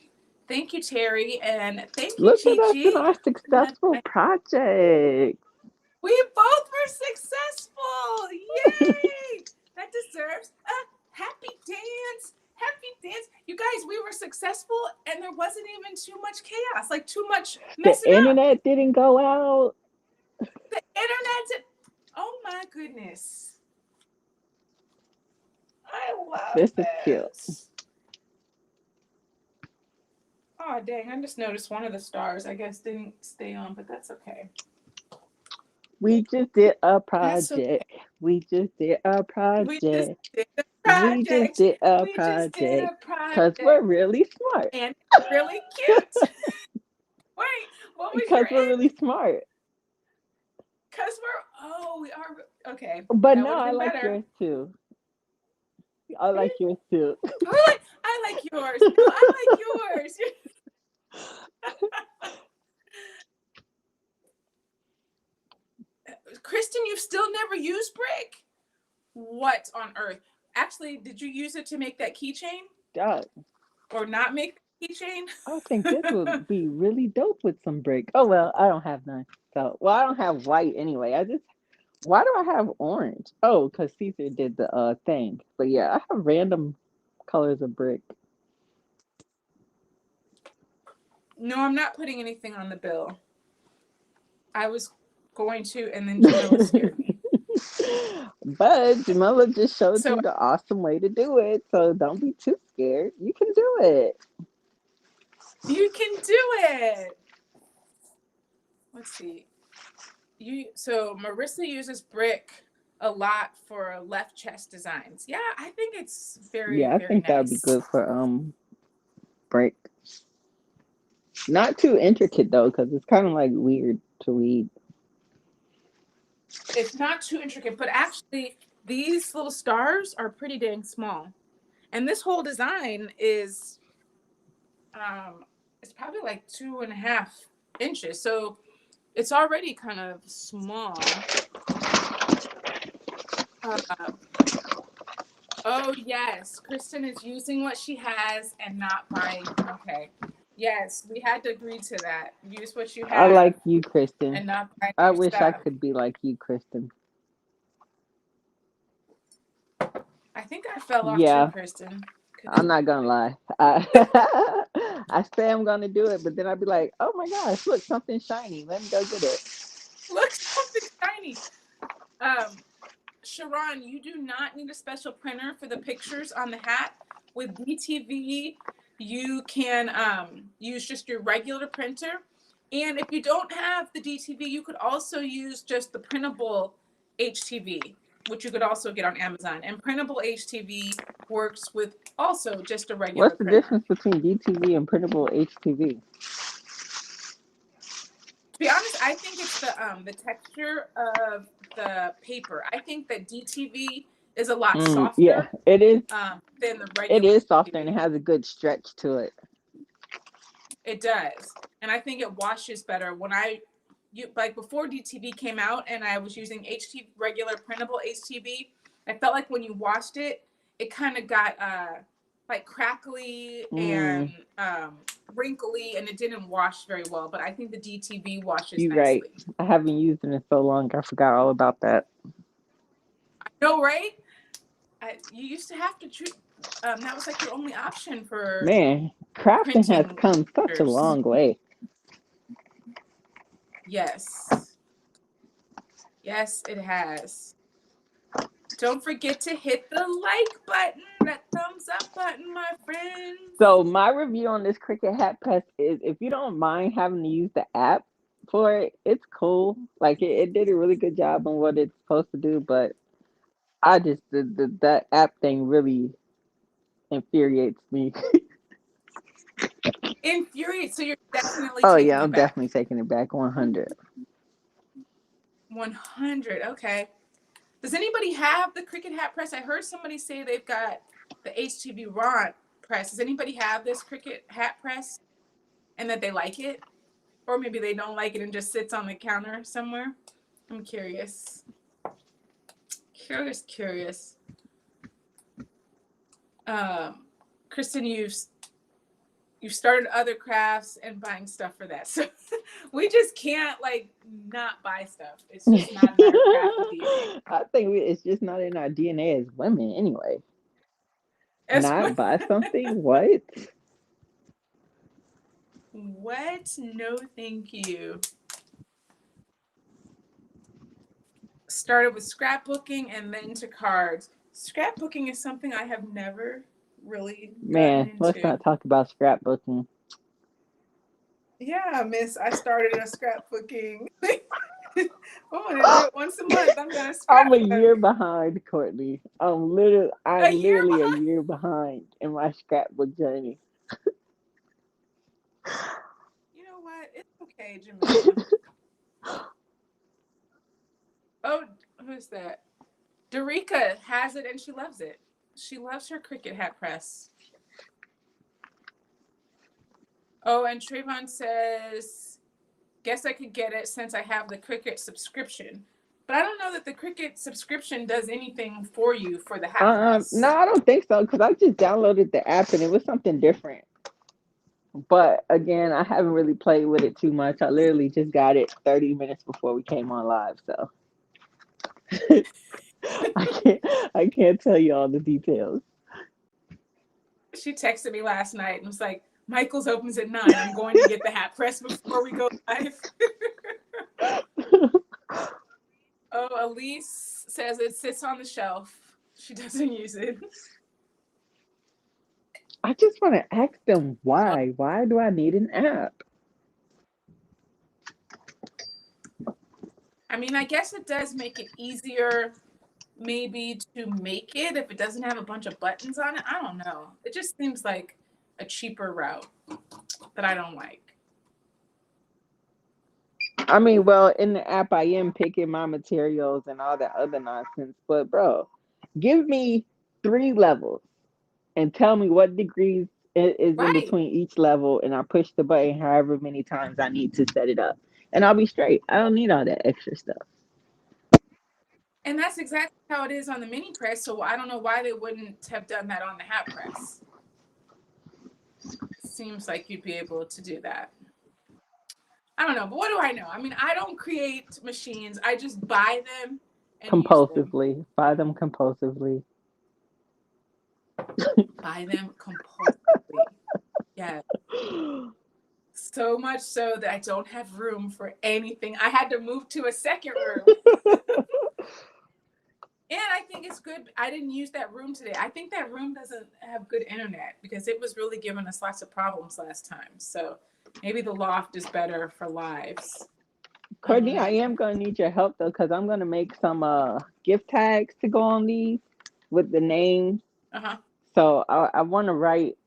Thank you, Terry, and thank you, Look at us in Gigi. our successful project. We both were successful. Yay! That deserves a happy dance. Happy dance. You guys, we were successful and there wasn't even too much chaos, like too much The messing up. internet didn't go out. The internet did. Oh my goodness. I love This is cute. this. Oh, dang. I just noticed one of the stars, I guess, didn't stay on, but that's okay. We just did a That's okay. project. We just did a We just project. did a We just project. did a We just did project. a Because we're project. really smart. And really cute. Wait, what was your Because we're end? really smart. Because we are, okay. But That no, would have I been like better. yours too. I Really? like yours too. I like yours. No, I like yours. Kristen, you've still never used brick? What on earth? Actually, did you use it to make that keychain? God. Or not make keychain. I think this would be really dope with some brick. Oh well, I don't have none. So well, I don't have white anyway. I just why do I have orange? Oh, because Caesar did the thing. But yeah, I have random colors of brick. No, I'm not putting anything on the bill. I was going to, and then Jamila scared me. But Jamila just showed So you the awesome way to do it. So don't be too scared. You can do it. you can do it. Let's see. So Marissa uses brick a lot for left chest designs. Yeah, I think it's very, Yeah, I very think that would be nice. good for brick. Not too intricate though, because it's kind of like weird to read. It's not too intricate, but actually these little stars are pretty dang small. And this whole design is it's probably like 2.5 inches. So it's already kind of small. Uh, oh yes, Kristen is using what she has and not buying. Okay. Yes, we had to agree to that. Use what you I have like you, Kristen. and not buy I new wish I stuff. could be like you, Kristen. I think I fell off too, Yeah, Kristen. I'm not gonna lie. I say I'm gonna do it, but then I'd be like, oh my gosh, look, something shiny. Let me go get it. Look, something shiny. Um, Sharon, you do not need a special printer for the pictures on the hat. With DTV, you can use just your regular printer. And if you don't have the DTV, you could also use just the printable HTV, which you could also get on Amazon. And printable HTV works with also just a regular What's the printer. difference between DTV and printable HTV? To be honest, I think it's the texture of the paper. I think that DTV is a lot Yeah, softer it is. than the It regular is softer and it HTV. has a good stretch to it. It does, and I think it washes better. When like before DTV came out, and I was using HTV regular printable HTV, I felt like when you washed it, it kind of got like crackly and Mm, wrinkly, and it didn't wash very well. But I think the DTV washes you're right. nicely. I haven't used it in so long. I forgot all about that. No, right? You used to have to choose. That was like your only option for Man, crafting has printing come such a pictures. long way. Yes, yes, it has. Don't forget to hit the like button, that thumbs up button, my friends. So my review on this Cricut hat press is if you don't mind having to use the app for it, it's cool. Like it did a really good job on what it's supposed to do, but I just the that app thing really infuriates me. Infuriate. So you're definitely Oh yeah, taking I'm it back. definitely taking it back 100. 100. Okay. Does anybody have the Cricut hat press? I heard somebody say they've got the HTV Ron press. Does anybody have this Cricut hat press and that they like it? Or maybe they don't like it and just sits on the counter somewhere? I'm curious. Curious. Um, Kristen, you've started other crafts and buying stuff for that. So we just can't like not buy stuff. It's just not in our crafty DNA. I think it's just not in our DNA as women anyway. As Not buy something? What? what? No, thank you. Started with scrapbooking and then to cards. Scrapbooking is something I have never really gotten Man, let's into. not talk about scrapbooking. Yeah, miss, I started a scrapbooking. I'm gonna do it once a month. I'm gonna I'm a scrapbook. year behind, Courtney. A I'm year literally a behind. year behind in my scrapbook journey. You know what? It's okay, Jamila. Oh, who's that? Dorica has it and she loves it. She loves her Cricut hat press. Oh, and Trayvon says, guess I could get it since I have the Cricut subscription. But I don't know that the Cricut subscription does anything for you for the hat No, press. I don't think so because I just downloaded the app and it was something different. But again, I haven't really played with it too much. I literally just got it 30 minutes before we came on live, so I can't I can't tell you all the details. She texted me last night and was like, Michael's opens at 9. I'm going to get the hat pressed before we go live. Oh, Elise says it sits on the shelf. She doesn't use it. I just want to ask them why. Why do I need an app? I mean, I guess it does make it easier maybe to make it if it doesn't have a bunch of buttons on it. I don't know. It just seems like a cheaper route that I don't like. I mean, well, in the app, I am picking my materials and all that other nonsense. But, bro, give me 3 levels and tell me what degrees is in Right. between each level, and I push the button however many times I need to set it up, and I'll be straight. I don't need all that extra stuff. And that's exactly how it is on the mini press. So I don't know why they wouldn't have done that on the hat press. It seems like you'd be able to do that. I don't know, but what do I know? I mean, I don't create machines. I just buy them and use them. Compulsively, buy them compulsively. Buy them compulsively. Yeah. So much so that I don't have room for anything. I had to move to a second room. And I think it's good. I didn't use that room today. I think that room doesn't have good internet because it was really giving us lots of problems last time. So maybe the loft is better for lives. I don't Courtney, I know. am gonna need your help though, because I'm gonna make some gift tags to go on these with the names. Uh-huh. So I want to write,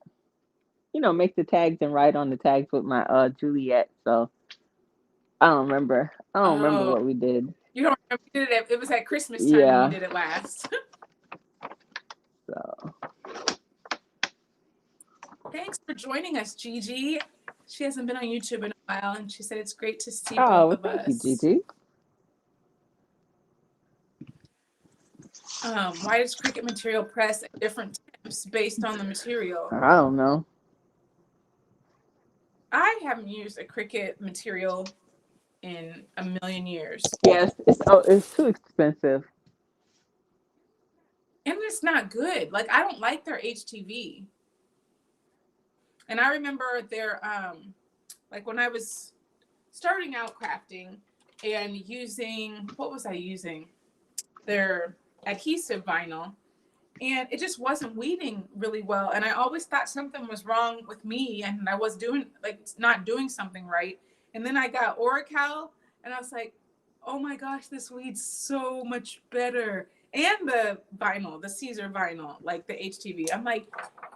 make the tags and write on the tags with my Juliet. So I don't remember Oh, what we did. you don't remember you did it? It was at Christmas time when you Yeah. did it last. So Thanks for joining us, Gigi. She hasn't been on YouTube in a while, and she said it's great to see oh both well, of thank you, us. Gigi. Why does Cricut material press at different temps based on the material? I don't know. I haven't used a Cricut material in a million years. Yes, it's too expensive. And it's not good. Like, I don't like their HTV. And I remember their, like when I was starting out crafting and using, what was I using? Their adhesive vinyl. And it just wasn't weeding really well. And I always thought something was wrong with me and I was doing, like, not doing something right. And then I got Oracal and I was like, oh my gosh, this weed's so much better. And the vinyl, the Caesar vinyl, like the HTV. I'm like,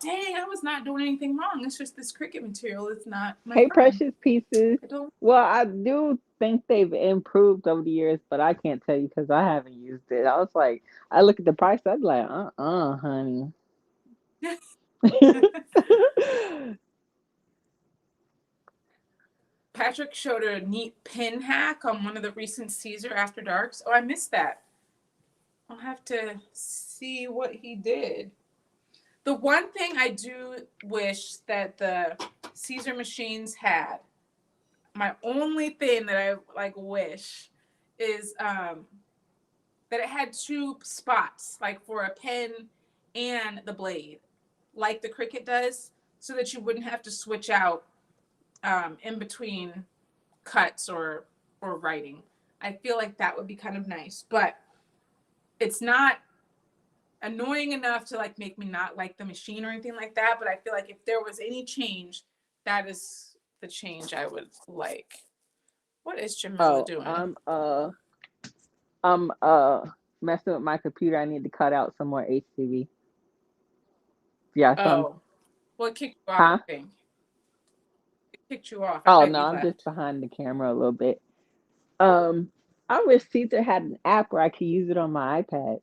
dang, I was not doing anything wrong. It's just this Cricut material. It's not my Hey, friend. precious pieces. I don't. Well, I do think they've improved over the years, but I can't tell you because I haven't used it. I was like, I look at the price, I'd be like, honey. Patrick showed a neat pin hack on one of the recent Caesar After Darks. Oh, I missed that. I'll have to see what he did. The one thing I do wish that the Caesar machines had, my only thing that I like wish is that it had two spots, like for a pen and the blade, like the Cricut does, so that you wouldn't have to switch out in between cuts or writing. I feel like that would be kind of nice, but it's not annoying enough to like make me not like the machine or anything like that. But I feel like if there was any change, that is the change I would like. What is Jamila Oh, doing? I'm messing with my computer. I need to cut out some more HTV. Yeah, some. Oh, well, it kicked you off, Huh? I think. It kicked you off. I Oh thought no, you I'm just left. behind the camera a little bit. Um, I wish Caesar had an app where I could use it on my iPad.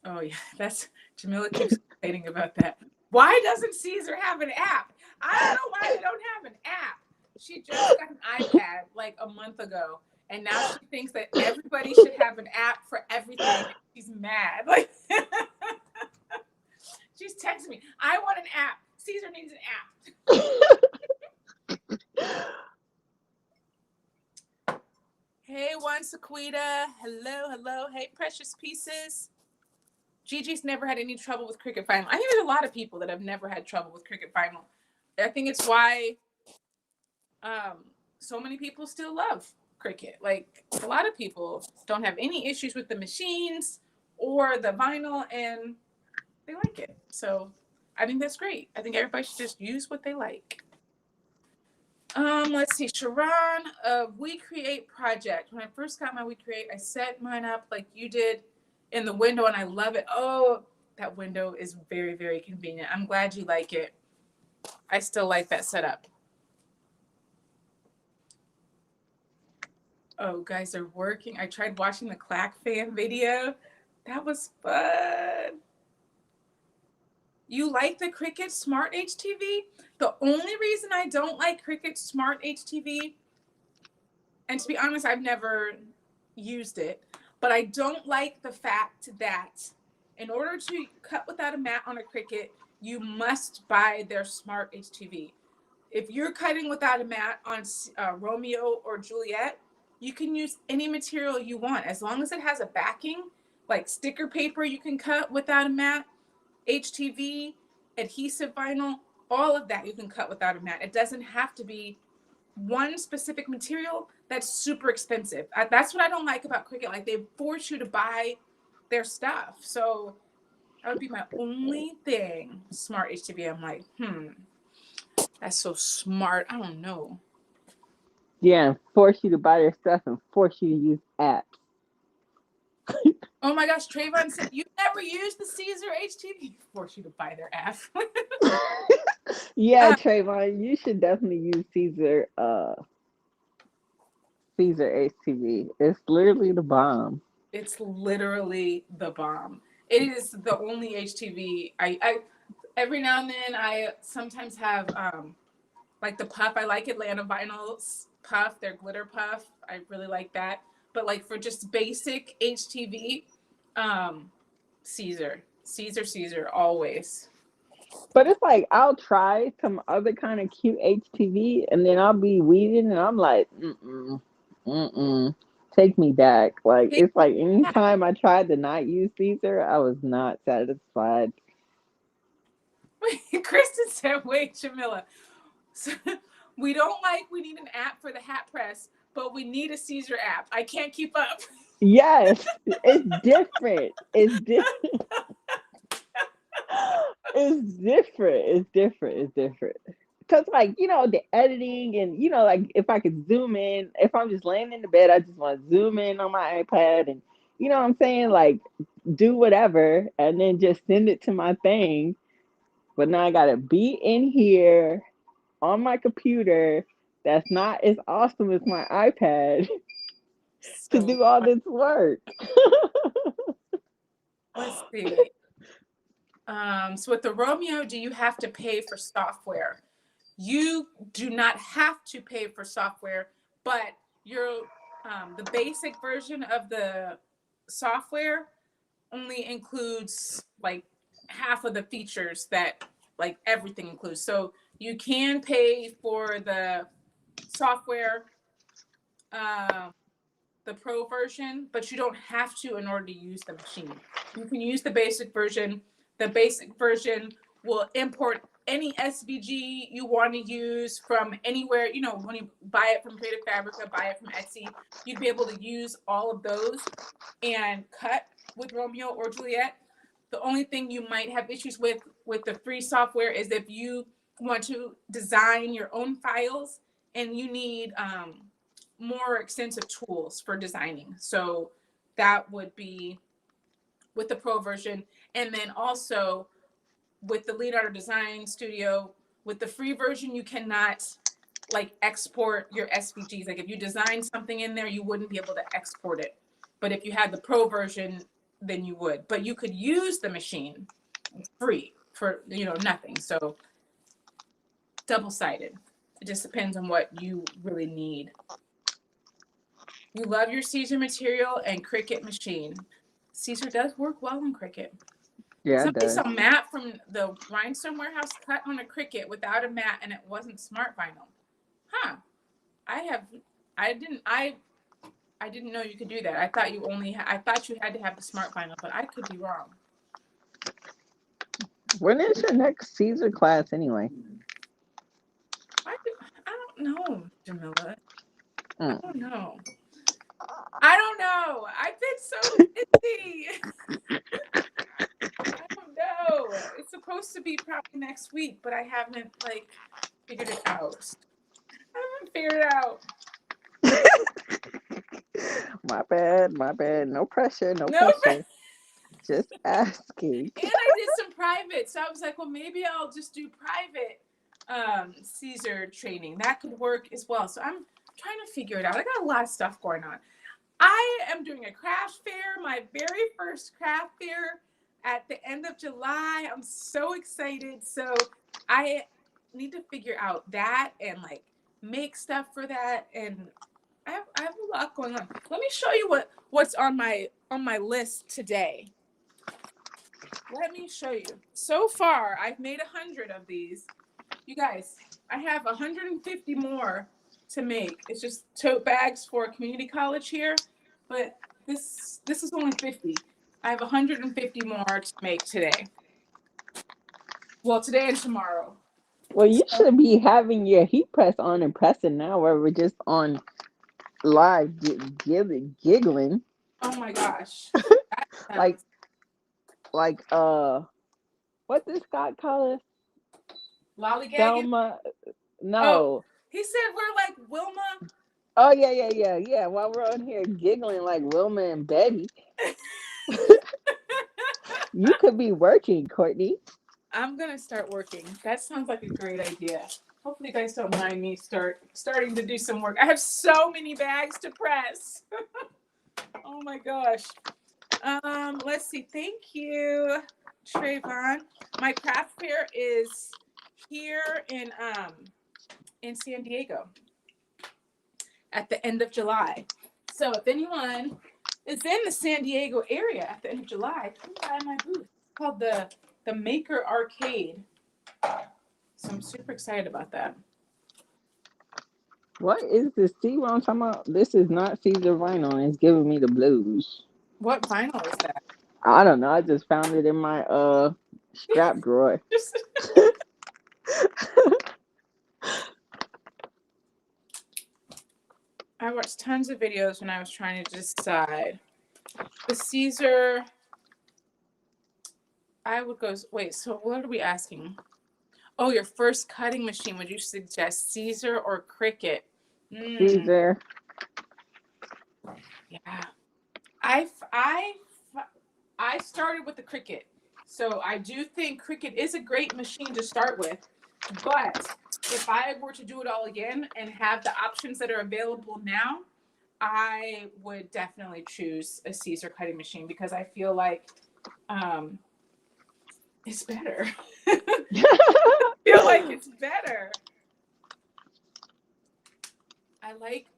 Oh yeah, that's Jamila keeps complaining about that. Why doesn't Caesar have an app? I don't know why they don't have an app. She just got an iPad like a month ago, and now she thinks that everybody should have an app for everything. She's mad. Like she's texting me, I want an app. Caesar needs an app. Hey, one Sequita. Hello, hello. Hey, precious pieces. Gigi's never had any trouble with Cricket Final. I think there's a lot of people that have never had trouble with Cricket Final. I think it's why um, so many people still love Cricket. Like a lot of people don't have any issues with the machines or the vinyl, and they like it. So I think that's great. I think everybody should just use what they like. Let's see, Sharon, We Create project. When I first got my We Create, I set mine up like you did in the window, and I love it. Oh, that window is very, very convenient. I'm glad you like it. I still like that setup. Oh, guys are working. I tried watching the Clack fan video. That was fun. You like the Cricut Smart HTV? The only reason I don't like Cricut Smart HTV, and to be honest, I've never used it, but I don't like the fact that in order to cut without a mat on a Cricut, you must buy their Smart HTV. If you're cutting without a mat on Romeo or Juliet, you can use any material you want as long as it has a backing, like sticker paper. You can cut without a mat, HTV, adhesive vinyl, all of that you can cut without a mat. It doesn't have to be one specific material that's super expensive. That's what I don't like about Cricut. Like they force you to buy their stuff. So that would be my only thing. Smart HTV. I'm like, that's so smart. I don't know. Yeah, force you to buy their stuff and force you to use apps. Oh my gosh, Trayvon said you never used the Caesar HTV. Force you to buy their app. Yeah, Trayvon, you should definitely use Caesar HTV. It's literally the bomb. It's literally the bomb. It is the only HTV. I every now and then I sometimes have like the puff. I like Atlanta Vinyls puff, their glitter puff. I really like that. But like for just basic HTV, um, Caesar, always. But it's like I'll try some other kind of cute HTV, and then I'll be weeding, and I'm like, mm, take me back. Like Take it's like that. anytime I tried to not use Caesar, I was not satisfied. Kristen said, "Wait, Jamila. So, we don't like. We need an app for the hat press, but we need a Caesar app. I can't keep up." Yes, it's different. It's different. It's different. It's different. Cause like the editing and like if I could zoom in, if I'm just laying in the bed, I just want to zoom in on my iPad and what I'm saying, like do whatever and then just send it to my thing. But now I gotta be in here on my computer that's not as awesome as my iPad to So do all this work. let's see. So with the Romeo, do you have to pay for software? You do not have to pay for software, but your the basic version of the software only includes like half of the features that like everything includes. So you can pay for the software, um, the pro version, but you don't have to in order to use the machine. You can use the basic version. The basic version will import any SVG you want to use from anywhere. When you buy it from Creative Fabrica, buy it from Etsy, you'd be able to use all of those and cut with Romeo or Juliet. The only thing you might have issues with the free software is if you want to design your own files and you need more extensive tools for designing. So that would be with the pro version. And then also with the Leonardo Design Studio, with the free version, you cannot like export your SVGs. Like if you design something in there, you wouldn't be able to export it. But if you had the pro version, then you would. But you could use the machine free for nothing. So double-sided. It just depends on what you really need. You love your Caesar material and Cricut machine. Caesar does work well in Cricut. Yeah, it Somebody does. saw Matt from the Rhinestone Warehouse cut on a Cricut without a mat, and it wasn't smart vinyl. Huh? I have. I didn't know you could do that. I thought you only. I thought you had to have the smart vinyl, but I could be wrong. When is your next Caesar class anyway? I I don't know, Jamila. I Mm. don't know. I don't know. I've been so busy. I don't know. It's supposed to be probably next week, but I haven't like figured it out. I haven't figured it out. My bad, my bad. No pressure, no No. pressure. Just asking. And I did some private. So I was like, well, maybe I'll just do private Caesar training. That could work as well. So I'm trying to figure it out. I got a lot of stuff going on. I am doing a craft fair, my very first craft fair at the end of July. I'm so excited. So I need to figure out that and like make stuff for that. And I have a lot going on. Let me show you what's on my list today. Let me show you. So far, I've made 100 of these. You guys, I have 150 more to make. It's just tote bags for community college here, but this is only 50. I have 150 more to make today. Well, today and tomorrow. Well, you So, should be having your heat press on and pressing now, where we're just on live giggling. oh my gosh. That like sounds like what does Scott call us? lollygagging. Selma? Oh, No. he said we're like Wilma. Oh yeah, yeah, yeah, yeah. While we're on here giggling like Wilma and Betty, you could be working, Courtney. I'm gonna start working. That sounds like a great idea. Hopefully, you guys don't mind me starting to do some work. I have so many bags to press. Oh my gosh. Let's see. Thank you, Trayvon. My craft fair is here in San Diego at the end of July. So if anyone is in the San Diego area at the end of July, come by my booth. It's called the Maker Arcade. So I'm super excited about that. What is this? See what I'm talking about? This is not Caesar vinyl, and it's giving me the blues. What vinyl is that? I don't know. I just found it in my strap drawer. Just I watched tons of videos when I was trying to decide. The Caesar, I would go. Wait, so what are we asking? Oh, your first cutting machine. Would you suggest Caesar or Cricut? Mm, Caesar. yeah. I I I started with the Cricut, so I do think Cricut is a great machine to start with. But if I were to do it all again and have the options that are available now, I would definitely choose a Caesar cutting machine because I feel like um, it's better. I feel like it's better.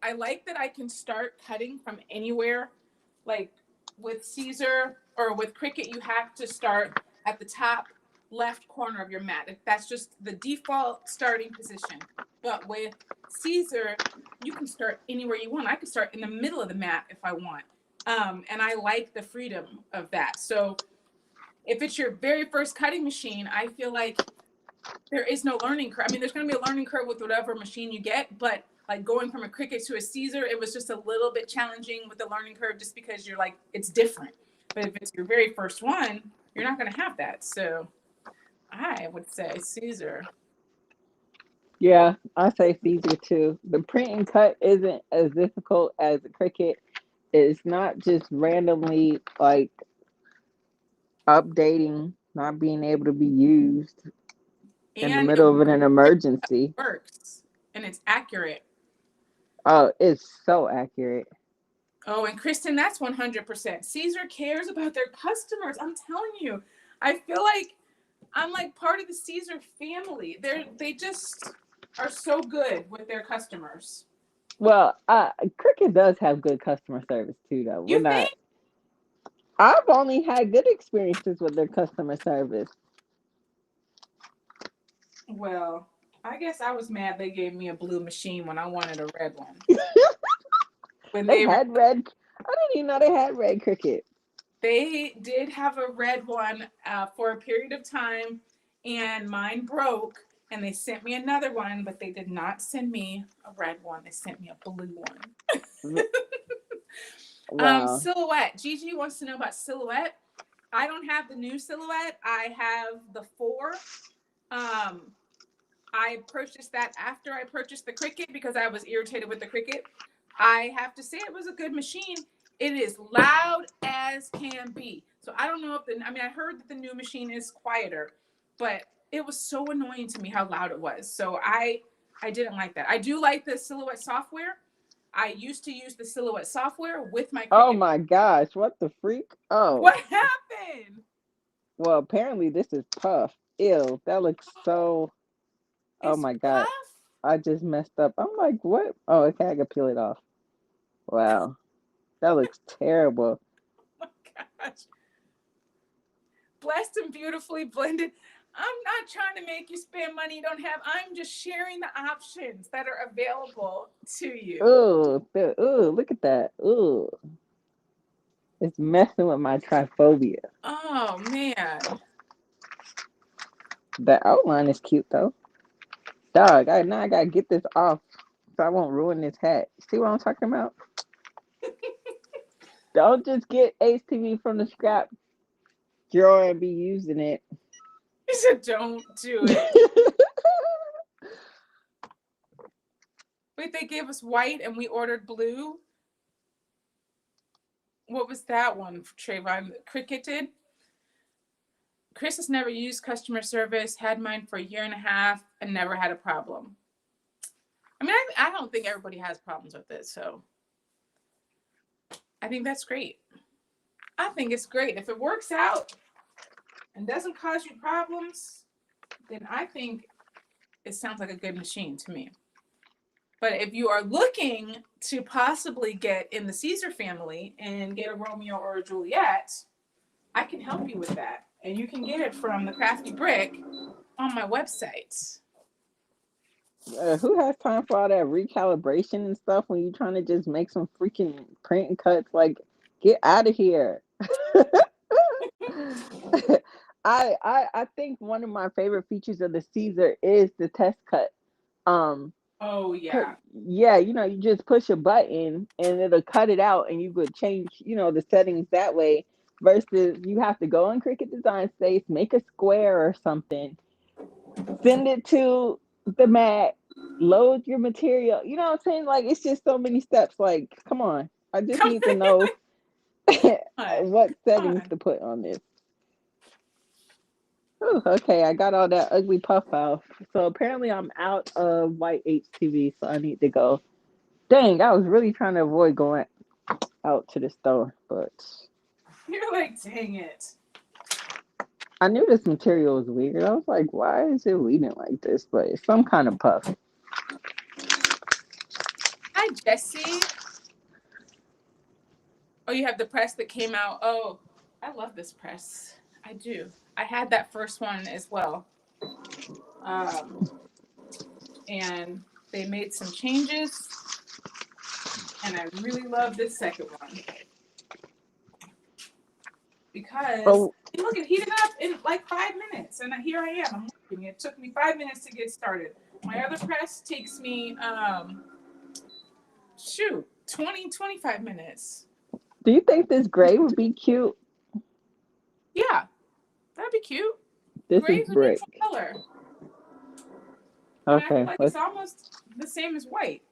I like that I can start cutting from anywhere. Like with Caesar or with Cricut, you have to start at the top left corner of your mat. That's just the default starting position. But with Caesar, you can start anywhere you want. I could start in the middle of the mat if I want. And I like the freedom of that. So if it's your very first cutting machine, I feel like there is no learning curve. I mean, there's going to be a learning curve with whatever machine you get, but like going from a Cricut to a Caesar, it was just a little bit challenging with the learning curve just because you're like, it's different. But if it's your very first one, you're not going to have that. So I would say Caesar. Yeah, I say Caesar too. The print and cut isn't as difficult as the Cricut. It's not just randomly like updating, not being able to be used in the And middle of an emergency. works and it's accurate. Oh, it's so accurate. Oh, and Kristen, that's 100%. Caesar cares about their customers. I'm telling you, I feel like I'm like part of the Caesar family. They just are so good with their customers. Well, Cricket does have good customer service too, though. We're You not. think? I've only had good experiences with their customer service. Well, I guess I was mad they gave me a blue machine when I wanted a red one. When They they had red. I didn't even know they had red cricket. They did have a red one for a period of time, and mine broke. And they sent me another one, but they did not send me a red one. They sent me a blue one. Wow. Silhouette. Gigi wants to know about Silhouette. I don't have the new Silhouette. I have the four. Um, I purchased that after I purchased the Cricket because I was irritated with the Cricket. I have to say it was a good machine. It is loud as can be. So I don't know if I heard that the new machine is quieter, but it was so annoying to me how loud it was. So I didn't like that. I do like the Silhouette software. I used to use the Silhouette software with my Oh Cricket. my gosh, what the freak? Oh, What happened? well, apparently this is Puff. Ew, that looks so. Oh It's my god, Puff. I just messed up. I'm like, what? Oh, okay, I can peel it off. Wow, that looks terrible. Oh my gosh. Blessed and beautifully blended. I'm not trying to make you spend money you don't have. I'm just sharing the options that are available to you. Ooh, look at that. Ooh, it's messing with my triphobia. Oh man. The outline is cute though. Dog, now I gotta get this off so I won't ruin this hat. See what I'm talking about? Don't just get HTV from the scrap drawer and be using it. He said, don't do it. Wait, they gave us white and we ordered blue. What was that one, Trayvon? Cricket did? Chris has never used customer service, had mine for a year and a half, and never had a problem. I don't think everybody has problems with it, so I think that's great. I think it's great. If it works out and doesn't cause you problems, then I think it sounds like a good machine to me. But if you are looking to possibly get in the Caesar family and get a Romeo or a Juliet, I can help you with that. And you can get it from the Crafty Brick on my website. Who has time for all that recalibration and stuff when you're trying to just make some freaking print and cuts? Like, get out of here. I think one of my favorite features of the Caesar is the test cut. Um, Oh, yeah. yeah, you just push a button and it'll cut it out, and you could change, the settings that way. Versus you have to go in Cricut Design Space, make a square or something, send it to the mat, load your material. You know what I'm saying? Like, it's just so many steps. Like, come on. I just Come need to know on. what Come settings on. to put on this. Ooh, okay, I got all that ugly puff out. So apparently I'm out of white HTV, so I need to go. Dang, I was really trying to avoid going out to the store, but You're like, dang it. I knew this material was weird. I was like, why is it leaning like this? But it's some kind of puff. Hi, Jesse. Oh, you have the press that came out. Oh, I love this press. I do. I had that first one as well. Um, and they made some changes, and I really love this second one because Oh, look, it heated up in like 5 minutes, and here I am. I'm working. It took me 5 minutes to get started. My other press takes me, 20, 25 minutes. do you think this gray would be cute? Yeah, that'd be cute. This is Gray's a neutral brick. color. I feel Okay, like it's let's almost the same as white.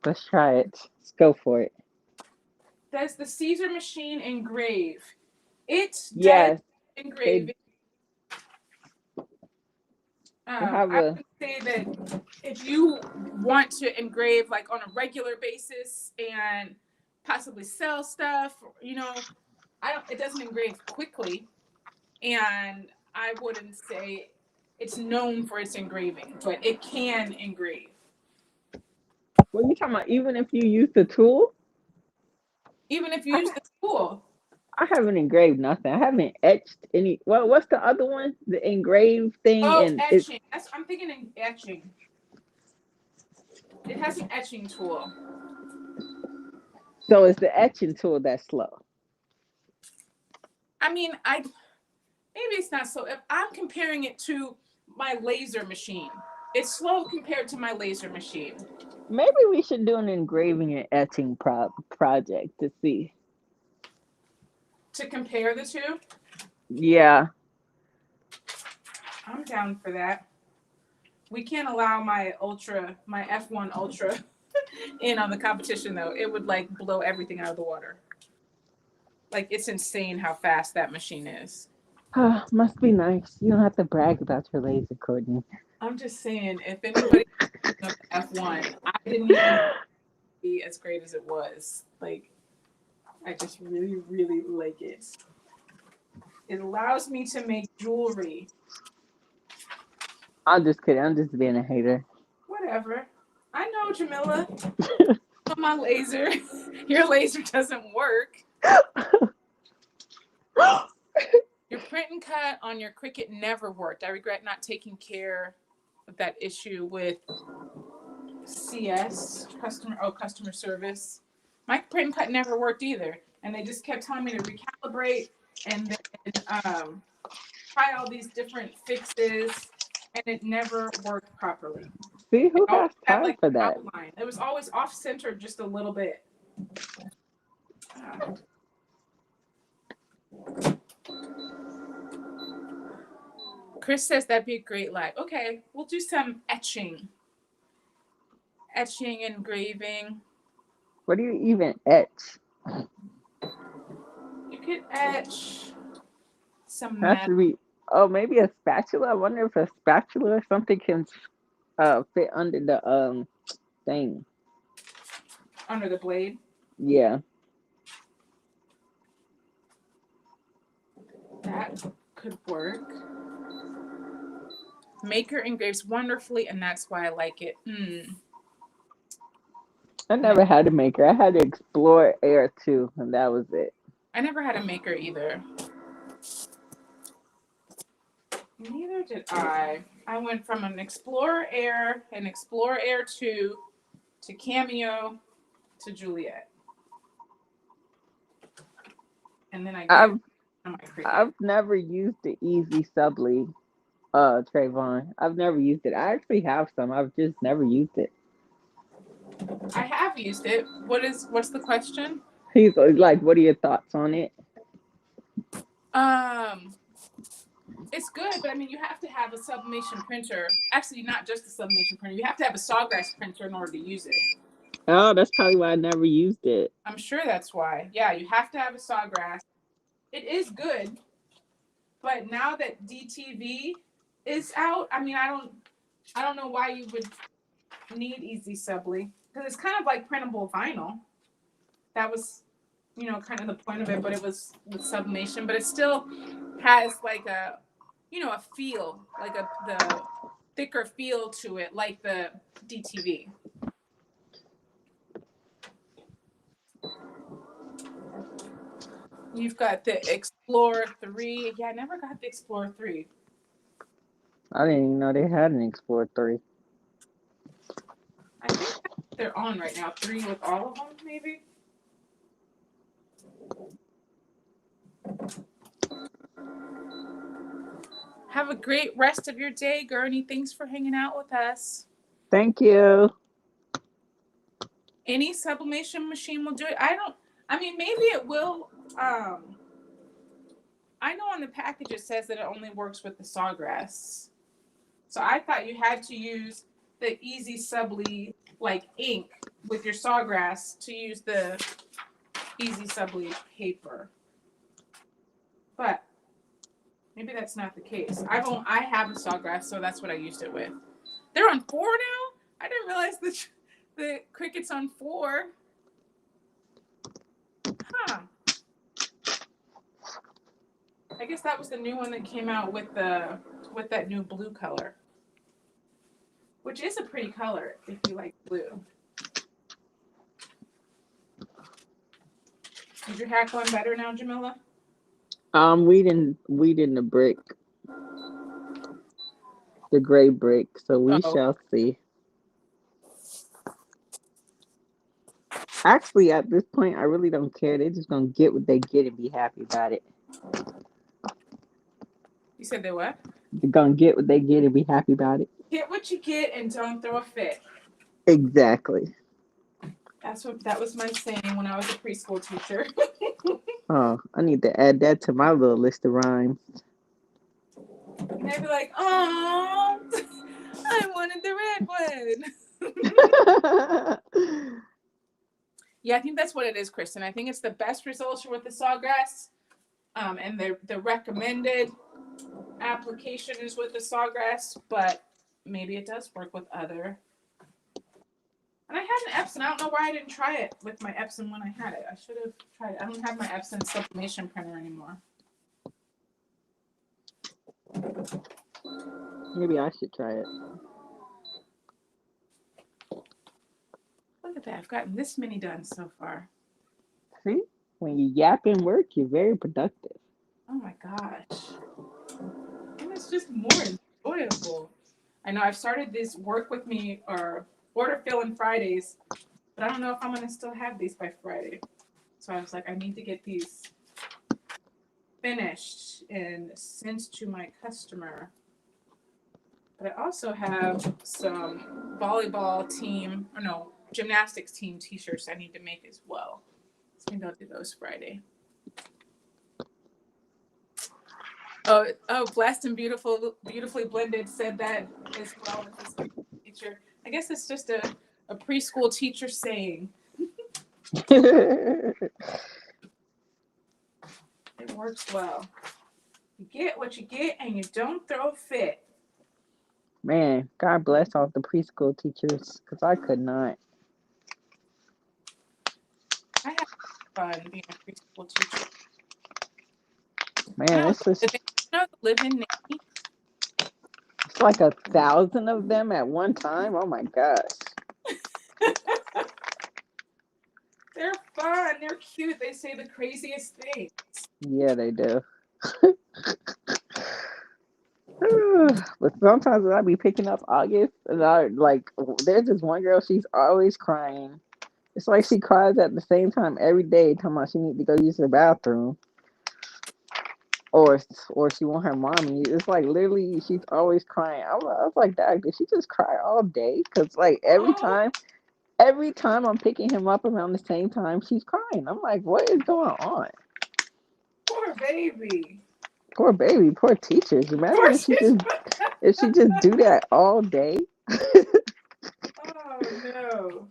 let's try it. Let's go for it. Does the Caesar machine engrave? It does Yes, engrave. they they have I a. would say that if you want to engrave like on a regular basis and possibly sell stuff, I don't. It doesn't engrave quickly, and I wouldn't say it's known for its engraving, but it can engrave. What are you talking about? Even if you use the tool? even if you I use the tool. I haven't engraved nothing. I haven't etched any. Well, what's the other one? The engraved thing, Oh, and it. etching. I'm thinking in etching. It has an etching tool. So it's the etching tool that's slow. I mean, I maybe it's not so. If I'm comparing it to my laser machine, it's slow compared to my laser machine. Maybe we should do an engraving and etching project to see. To compare the two, Yeah. I'm down for that. We can't allow my F1 Ultra in on the competition though. It would like blow everything out of the water. Like it's insane how fast that machine is. Must be nice. You don't have to brag about your laser, Courtney. I'm just saying, if anybody of F1, I didn't even be as great as it was. Like I just really, really like it. It allows me to make jewelry. I'm just kidding. I'm just being a hater. Whatever. I know, Jamila. My laser. Your laser doesn't work. Your print and cut on your Cricut never worked. I regret not taking care of that issue with CS, customer service. My print and cut never worked either. And they just kept telling me to recalibrate and then try all these different fixes, and it never worked properly. See, It who always has had time like for an that? outline. It was always off center just a little bit. Ah. Chris says that'd be a great live. Okay, we'll do some etching, engraving. What do you even etch? You could etch some Has metal to be. Oh, maybe a spatula. I wonder if a spatula or something can fit under the thing. under the blade. Yeah. That could work. Maker engraves wonderfully, and that's why I like it. I never had a maker. I had to explore air too, and that was it. I never had a maker either. Neither did I. I went from an Explorer Air 2 to Cameo to Juliet. And then I gave I've it to my Cricut. I've never used the Easy Subly Trayvon. I've never used it. I actually have some. I've just never used it. I have used it. What's the question? He's like, what are your thoughts on it? Um, it's good, but I mean, you have to have a sublimation printer. Actually, not just a sublimation printer. You have to have a Sawgrass printer in order to use it. Oh, that's probably why I never used it. I'm sure that's why. Yeah, you have to have a Sawgrass. It is good, but now that DTV is out, I mean, I don't know why you would need Easy Subly because it's kind of like printable vinyl. That was, kind of the point of it, but it was with sublimation. But it still has like a feel, like the thicker feel to it, like the DTV. You've got the Explorer 3. Yeah, I never got the Explorer 3. I didn't even know they had an Explorer 3. I think they're on right now. 3 with all of them, maybe. Have a great rest of your day, Gurney. Thanks for hanging out with us. Thank you. Any sublimation machine will do it. I mean, maybe it will. I know on the package it says that it only works with the Sawgrass. So I thought you had to use the Easy Subly like ink with your Sawgrass to use the Easy Subly paper. But maybe that's not the case. I have a Sawgrass, so that's what I used it with. They're on 4 now? I didn't realize the Cricut's on 4. Huh. I guess that was the new one that came out with that new blue color. Which is a pretty color if you like blue. Is your hat going better now, Jamila? We didn't the brick, the gray brick. So we Oh, shall see. Actually, at this point, I really don't care. They're just gonna get what they get and be happy about it. you said they what? They're gonna get what they get and be happy about it. Get what you get and don't throw a fit. Exactly. That was my saying when I was a preschool teacher. Oh, I need to add that to my little list of rhymes. And they'd be like, "Oh, I wanted the red one." Yeah, I think that's what it is, Kristen. I think it's the best results are with the sawgrass, and the recommended application is with the sawgrass, but maybe it does work with other. And I had an Epson. I don't know why I didn't try it with my Epson when I had it. I should have tried it. I don't have my Epson sublimation printer anymore. Maybe I should try it. Look at that. I've gotten this many done so far. See, when you yap and work, you're very productive. Oh my gosh. And it's just more enjoyable. I know I've started this work with me or order fill in Fridays, but I don't know if I'm going to still have these by Friday. So I was like, I need to get these finished and sent to my customer. But I also have some volleyball team, or no, gymnastics team t-shirts I need to make as well. So maybe I'll do those Friday. Oh, blessed and beautiful, beautifully blended said that as well with his teacher. I guess it's just a preschool teacher saying. It works well. You get what you get and you don't throw a fit. Man, God bless all the preschool teachers, because I could not. I had fun being a preschool teacher. Man, it's just The live-in nanny. it's like 1,000 of them at one time. Oh my gosh. They're fun. They're cute. They say the craziest things. Yeah, they do. But sometimes when I be picking up August, and I like, there's this one girl. She's always crying. It's like she cries at the same time every day, talking about she need to go use the bathroom, or she want her mommy. It's like literally, she's always crying. I was like, Dad, did she just cry all day? Because like Oh, every time I'm picking him up around the same time, she's crying. I'm like, what is going on? poor baby. Poor baby, poor teachers. Poor Imagine teacher. if she just do that all day. Oh no.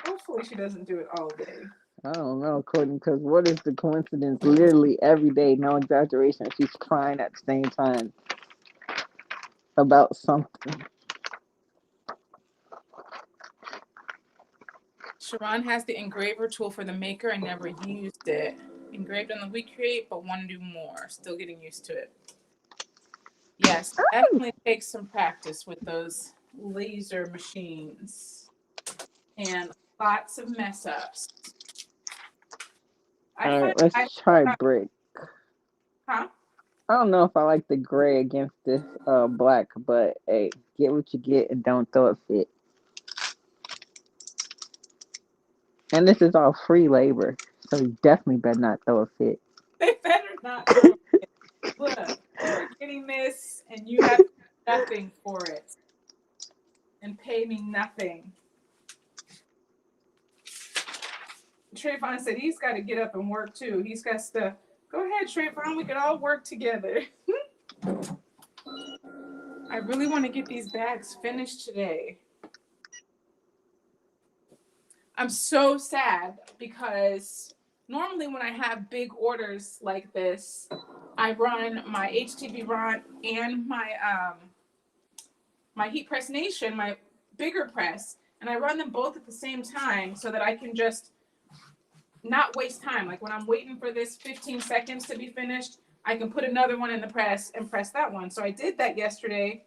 Hopefully she doesn't do it all day. I don't know, Courtney, because what is the coincidence? Literally every day, no exaggeration, she's crying at the same time about something. Sharon has the engraver tool for the maker. I never used it. Engraved on the We Create, but want to do more. Still getting used to it. Yes, definitely takes some practice with those laser machines and lots of mess ups. I All right, find I let's try brick. huh? I don't know if I like the gray against this black, but hey, get what you get and don't throw a fit. And this is all free labor, so you definitely better not throw a fit. They better not throw it. Look, you are getting this and you have nothing for it and pay me nothing. Trayvon said he's got to get up and work too. He's got stuff. Go ahead, Trayvon. We could all work together. I really want to get these bags finished today. I'm so sad because normally when I have big orders like this, I run my HTV run and my Heat Press Nation, my bigger press, and I run them both at the same time so that I can just not waste time. Like when I'm waiting for this 15 seconds to be finished, I can put another one in the press and press that one. So I did that yesterday,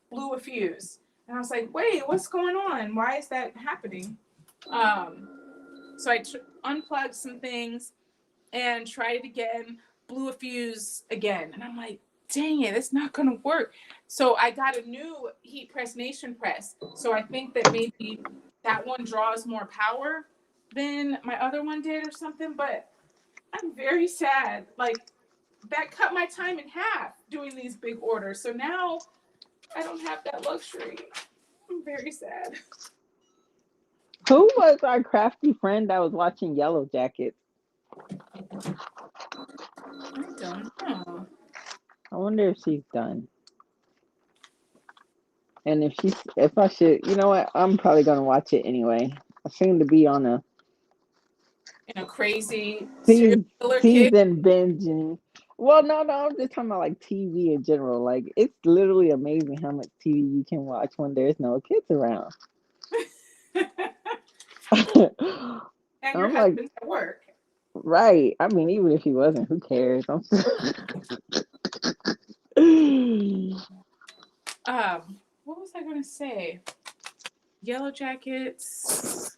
blew a fuse. And I was like, wait, what's going on? Why is that happening? So I unplugged some things, and tried it again, blew a fuse again. And I'm like, dang it, it's not going to work. So I got a new Heat Press Nation press. So I think that maybe that one draws more power than my other one did or something. But I'm very sad. Like, that cut my time in half doing these big orders. So now I don't have that luxury. I'm very sad. Who was our crafty friend that was watching Yellow Jackets? I don't know. I wonder if she's done. And if I should, you know what? I'm probably gonna watch it anyway. I seem to be on a In a crazy serial se- killer kid. season binging. Well, no, I'm just talking about like TV in general. Like it's literally amazing how much TV you can watch when there's no kids around. And your I'm like, husband's at work. right. I mean, even if he wasn't, who cares? What was I gonna say? Yellow Jackets.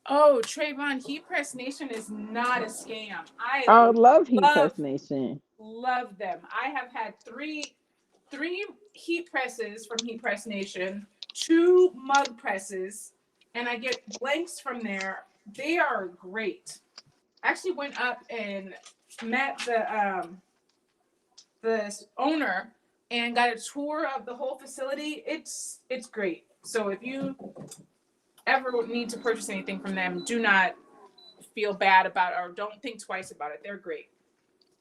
Oh, Trayvon, Heat Press Nation is not a scam. I I love Heat love Press Nation. love them. I have had three heat presses from Heat Press Nation, two mug presses, and I get blanks from there. They are great. I actually went up and met the owner and got a tour of the whole facility. It's great. So if you ever need to purchase anything from them, do not feel bad about it or don't think twice about it. They're great.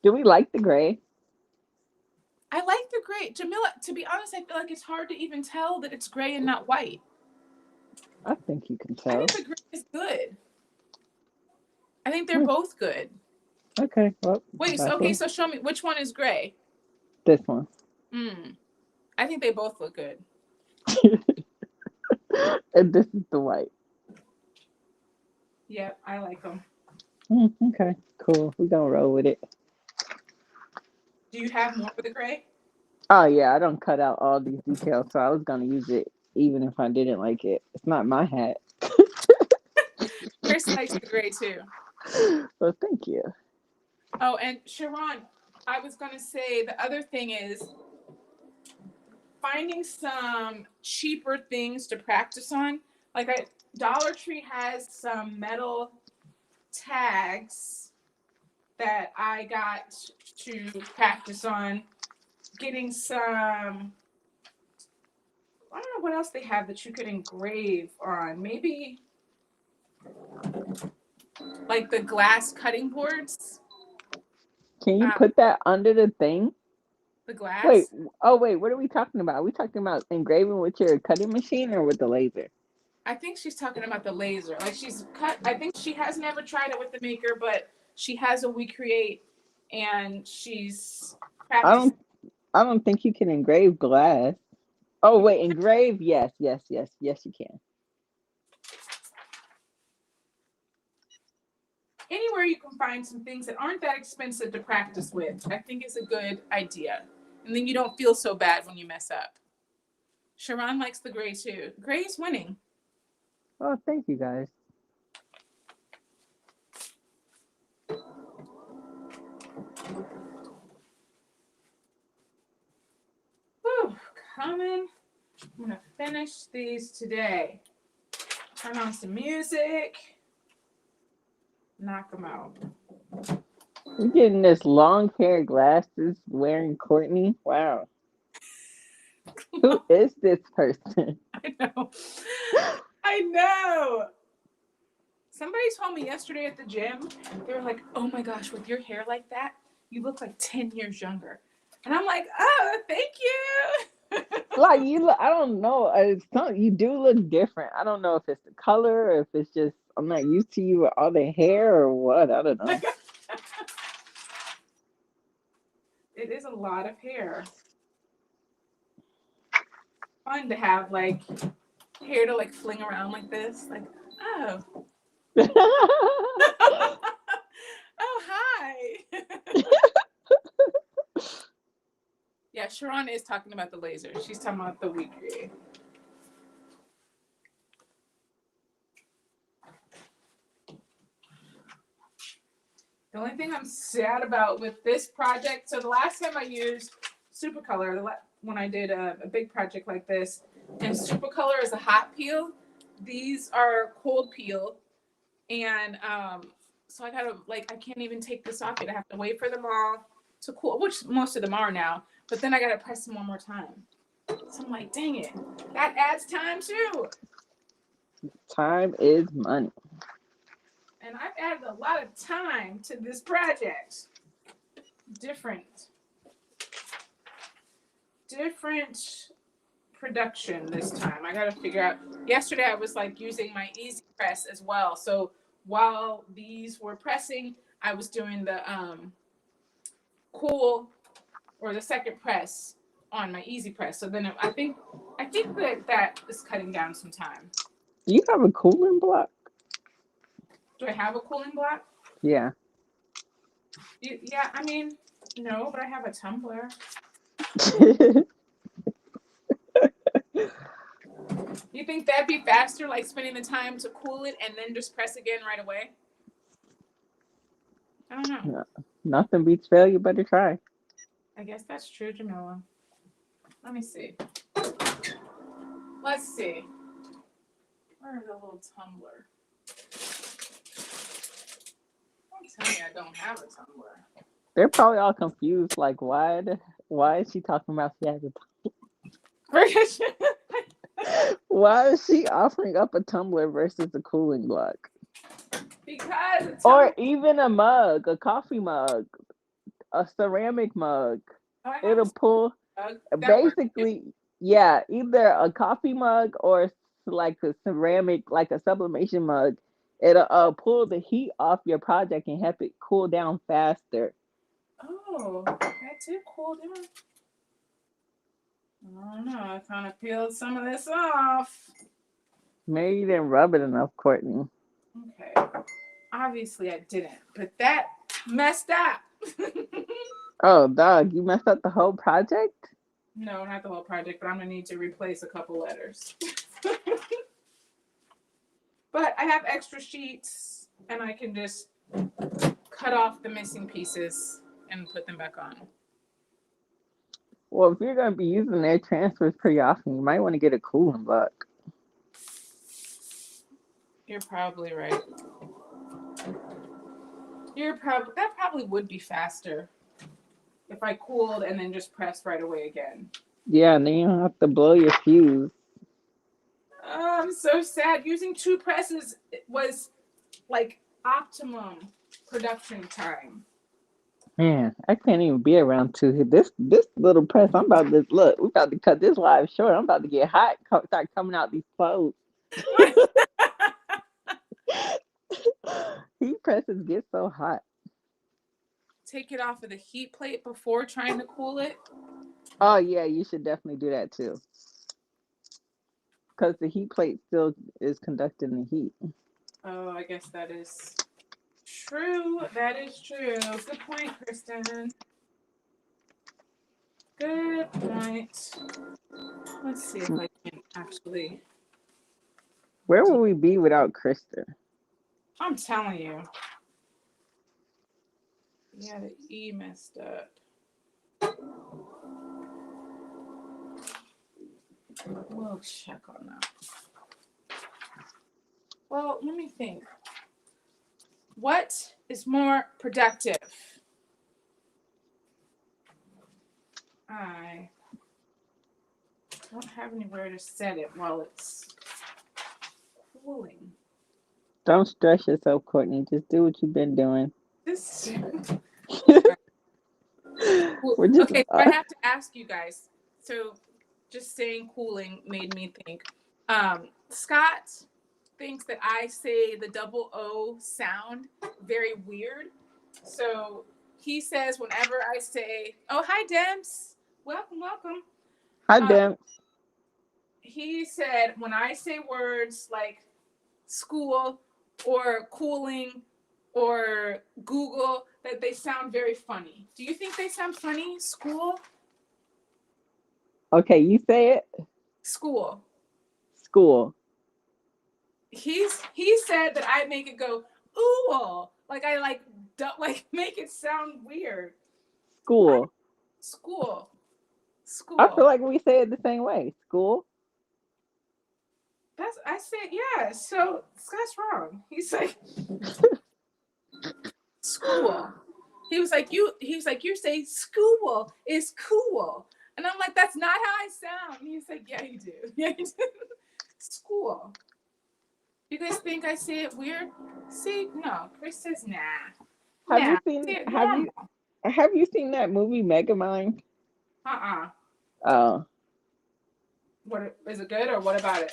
Do we like the gray? I like the gray. Jamila, to be honest, I feel like it's hard to even tell that it's gray and not white. I think you can I tell. think the gray is good. I think they're Hmm. both good. Okay, well, Wait, that's okay, one. so show me which one is gray. This one. I think they both look good. And this is the white. Yep, I like them. Okay, cool. We're gonna roll with it. Do you have more of the gray? Oh yeah, I don't cut out all these details, so I was gonna use it even if I didn't like it. It's not my hat. Chris likes the gray too. Well, thank you. Oh, and Sharon, I was gonna say the other thing is finding some cheaper things to practice on. Like Dollar Tree has some metal tags that I got to practice on. Getting some, I don't know what else they have that you could engrave on. Maybe like the glass cutting boards. Can you Uh, put that under the thing? the Wait, glass. oh wait, what are we talking about? Are we talking about engraving with your cutting machine or with the laser? I think she's talking about the laser. Like she's cut. I think she has never tried it with the maker, but she has a We Create, and she's I practicing. don't I don't think you can engrave glass. Oh wait, engrave? Yes, you can. Anywhere you can find some things that aren't that expensive to practice with, I think is a good idea. And then you don't feel so bad when you mess up. Sharon likes the gray too. Gray is winning. Oh, thank you guys. Whew, coming. I'm gonna finish these today. Turn on some music. Knock them out. You're getting this long hair glasses wearing Courtney. Wow. Who is this person? I know. I know. Somebody told me yesterday at the gym, they were like, oh my gosh, with your hair like that, you look like 10 years younger. And I'm like, oh, thank you. Like you look, I don't know. You do look different. I don't know if it's the color or if it's just I'm not used to you with all the hair or what. I don't know. It is a lot of hair. Fun to have like hair to like fling around like this. Like, oh. Oh, hi. Yeah, Sharon is talking about the laser. She's talking about the We Create. I'm sad about with this project. So the last time I used Supercolor, when I did a big project like this, and Supercolor is a hot peel. These are cold peel, and so I gotta like I can't even take this off yet. I have to wait for them all to cool, which most of them are now. But then I gotta press them one more time. So I'm like, dang it, that adds time too. Time is money. And I've added a lot of time to this project. Different production this time. I got to figure out. Yesterday I was like using my easy press as well. So while these were pressing, I was doing the cool or the second press on my easy press. So then I think that is cutting down some time. You have a cooling block? Do I have a cooling block? Yeah. Yeah, I mean, no, but I have a tumbler. You think that'd be faster, like spending the time to cool it and then just press again right away? I don't know. No, nothing beats failure but to try. I guess that's true, Jamila. Let me see. Let's see. Where's the little tumbler? Don't tell me I don't have a tumbler. They're probably all confused. Like, why is she talking about she has a why is she offering up a tumbler versus a cooling block? Because a Or tumbler. even a mug, a coffee mug, a ceramic mug. Oh, I have It'll pull a mug. That works. basically, yeah, either a coffee mug or like a ceramic, like a sublimation mug. It'll pull the heat off your project and help it cool down faster. Oh, that did cool down. I don't know. I kind of peeled some of this off. Maybe you didn't rub it enough, Courtney. Okay. Obviously, I didn't, but that messed up. Oh, dog, you messed up the whole project? No, not the whole project, but I'm gonna need to replace a couple letters. But I have extra sheets, and I can just cut off the missing pieces and put them back on. Well, if you're going to be using their transfers pretty often, you might want to get a cooling block. You're probably right. That probably would be faster if I cooled and then just pressed right away again. Yeah, and then you don't have to blow your fuse. Oh, I'm so sad. Using two presses was like optimum production time. Man, I can't even be around two. This little press, I'm about to look. We about to cut this live short. I'm about to get hot. Start coming out these clothes. Heat presses get so hot. Take it off of the heat plate before trying to cool it. Oh yeah, you should definitely do that too. Because the heat plate still is conducting the heat. Oh, I guess that is true. That is true. Good point, Kristen. Good point. Let's see if I can actually. Where would we be without Krista? I'm telling you. Yeah, the E messed up. We'll check on that. Well, let me think. What is more productive? I don't have anywhere to set it while it's cooling. Don't stress yourself, Courtney. Just do what you've been doing. This. We're just Okay, so I have to ask you guys. So, just saying cooling made me think. Scott thinks that I say the double O sound very weird. So he says whenever I say, "Oh, hi, Dems, welcome, welcome." Hi, Dan. He said when I say words like school or cooling or Google, that they sound very funny. Do you think they sound funny? School? Okay, you say it. School. School. He said that I make it go ooh, like I like don't like make it sound weird. I School. school. I feel School. like we say it the same way. School. That's I said yeah. So Scott's wrong. He's like school. He was like, you say school is cool. And I'm like, that's not how I sound. And he's like, yeah, you do. Yeah, you do. School. You guys think I say it weird? See, no. Chris says nah. Have you Nah. Say seen it have normal. you have you seen that movie Megamind? Uh-uh. Oh. What is it good or what about it?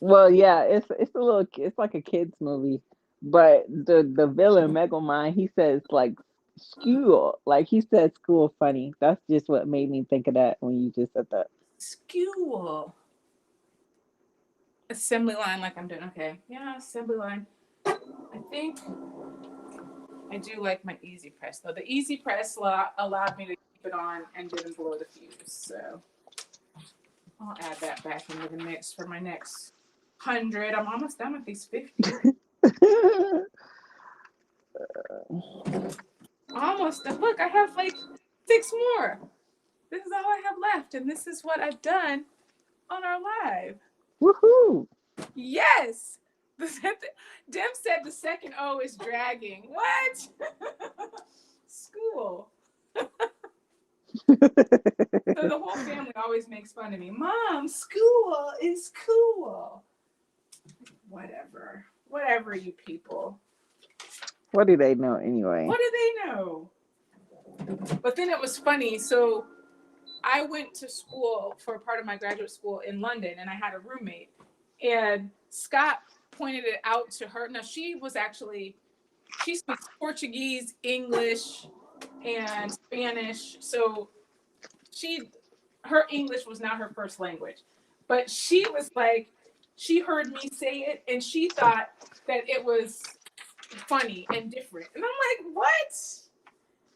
Well, yeah, it's a little it's like a kids movie, but the villain Megamind, he says like school, like he said school funny. That's just what made me think of that when you just said that. School. Assembly line like I'm doing. Okay. Yeah, assembly line. I think I do like my easy press though. The easy press allowed me to keep it on and didn't blow the fuse. So I'll add that back into the mix for my next 100. I'm almost done with these 50. Almost done. Look, I have like 6 more. This is all I have left, and this is what I've done on our live. Woohoo! Yes. Dim said the second O is dragging. What? School. So the whole family always makes fun of me. Mom, school is cool. Whatever. Whatever, you people. What do they know anyway? What do they know? But then it was funny. So I went to school for part of my graduate school in London, and I had a roommate. And Scott pointed it out to her. Now, she speaks Portuguese, English, and Spanish. So her English was not her first language. But she was like, she heard me say it, and she thought that it was funny and different. And I'm like, what?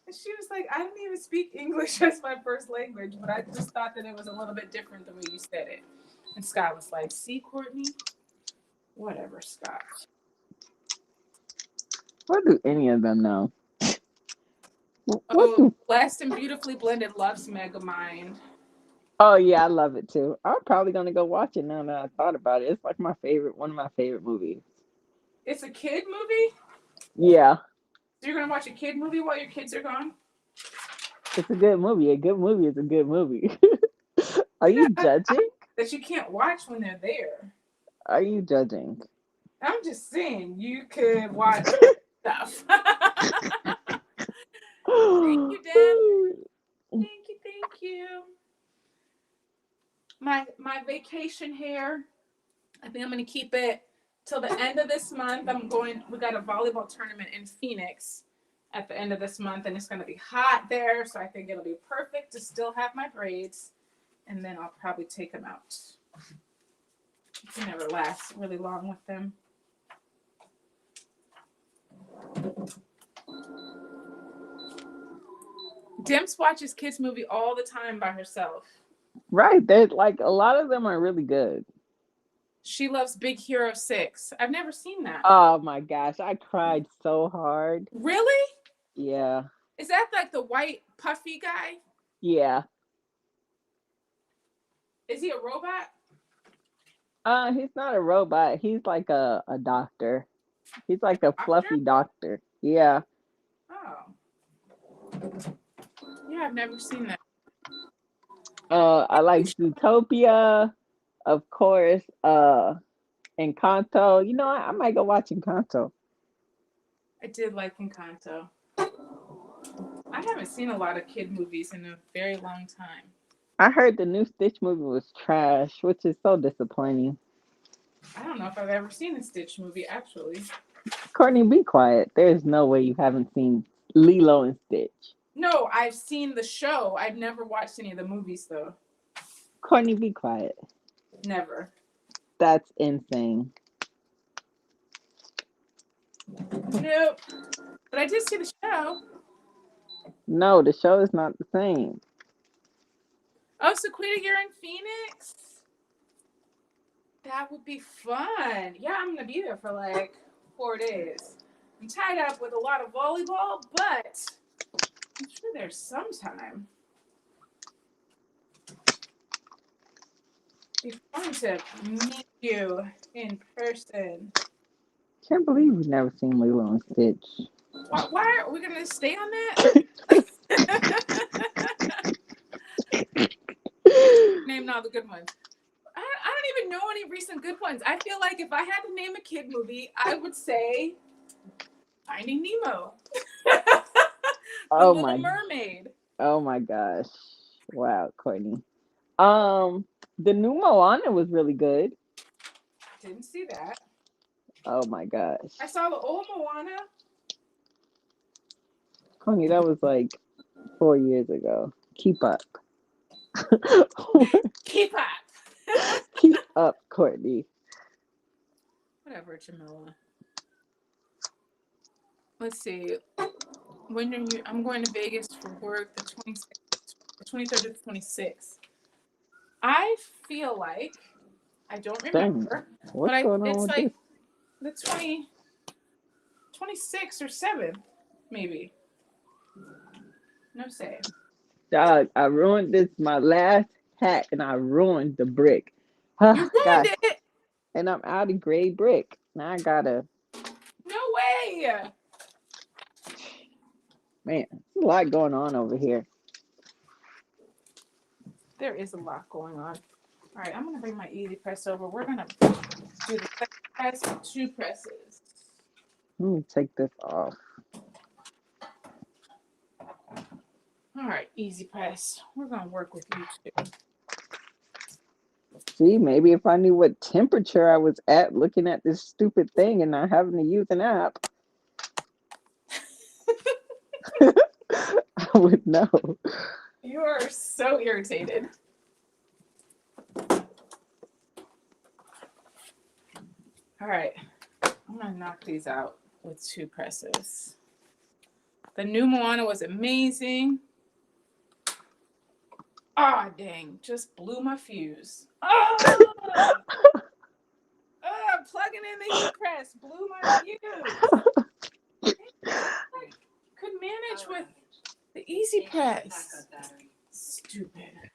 And she was like, I didn't even speak English as my first language, but I just thought that it was a little bit different the way you said it. And Scott was like, see, Courtney? Whatever, Scott. What do any of them know? What Oh, do? Blessed and Beautifully Blended loves Megamind. Oh yeah, I love it too. I'm probably gonna go watch it now that I thought about it. It's like one of my favorite movies. It's a kid movie? Yeah, So you're going to watch a kid movie while your kids are gone? it's a good movie. A good movie is a good movie. Are Yeah, you judging? that you can't watch when they're there. Are you judging? I'm just saying, you could watch stuff. Thank you, Deb. Thank you, thank you. My vacation hair, I think I'm gonna keep it till the end of this month. We got a volleyball tournament in Phoenix at the end of this month, and it's gonna be hot there, so I think it'll be perfect to still have my braids, and then I'll probably take them out. You can never last really long with them. Dimps watches kids movie all the time by herself. Right, there's like a lot of them are really good. She loves Big Hero 6. I've never seen that. Oh my gosh, I cried so hard. Really? Yeah, Is that like the white puffy guy? yeah. Is he a robot? He's not a robot. He's like a doctor. He's like a Doctor? fluffy doctor. Yeah. Oh. Yeah, I've never seen that. I like Zootopia, of course. Encanto. You know, I might go watch Encanto. I did like Encanto. I haven't seen a lot of kid movies in a very long time. I heard the new Stitch movie was trash, which is so disappointing. I don't know if I've ever seen a Stitch movie, actually. Courtney, be quiet. There's no way you haven't seen Lilo and Stitch. No, I've seen the show. I've never watched any of the movies, though. Courtney, be quiet. Never. That's insane. Nope. But I did see the show. No, the show is not the same. Oh, Sequita, you're in Phoenix? That would be fun. Yeah, I'm going to be there for like 4 days. I'm tied up with a lot of volleyball, but I'm sure there's some time. It'd be fun to meet you in person. Can't believe we've never seen Lilo and Stitch. Why are we gonna stay on that? Naming all the good ones. I don't even know any recent good ones. I feel like if I had to name a kid movie, I would say Finding Nemo. The Oh Little my, Mermaid. oh my gosh. Wow, Courtney. The new Moana was really good. Didn't see that. Oh my I gosh. saw the old Moana. Courtney, that was like 4 years ago. Keep up. Keep up. Keep up, Courtney. Whatever, Jamila. Let's see. When are you? I'm going to Vegas for work the 23rd to the 26th. I feel like I don't Dang, remember, but what's going on it's with this? like the 26th or 7th, maybe. No say. Dog, I ruined this, my last hat, and I ruined the brick. You Oh, ruined gosh. it. And I'm out of gray brick. Now I gotta, No way. man, there's a lot going on over here. There is a lot going on. All right, I'm gonna bring my easy press over. We're gonna do the second press with 2 presses. Let me take this off. All right, easy press. We're gonna work with you too. See, maybe if I knew what temperature I was at looking at this stupid thing and not having to use an app, I would know. You are so irritated. All right, I'm gonna knock these out with 2 presses. The new Moana was amazing. Ah, oh, dang, just blew my fuse. Oh, plugging in the heat press blew my fuse. I could manage with the easy press. Stupid.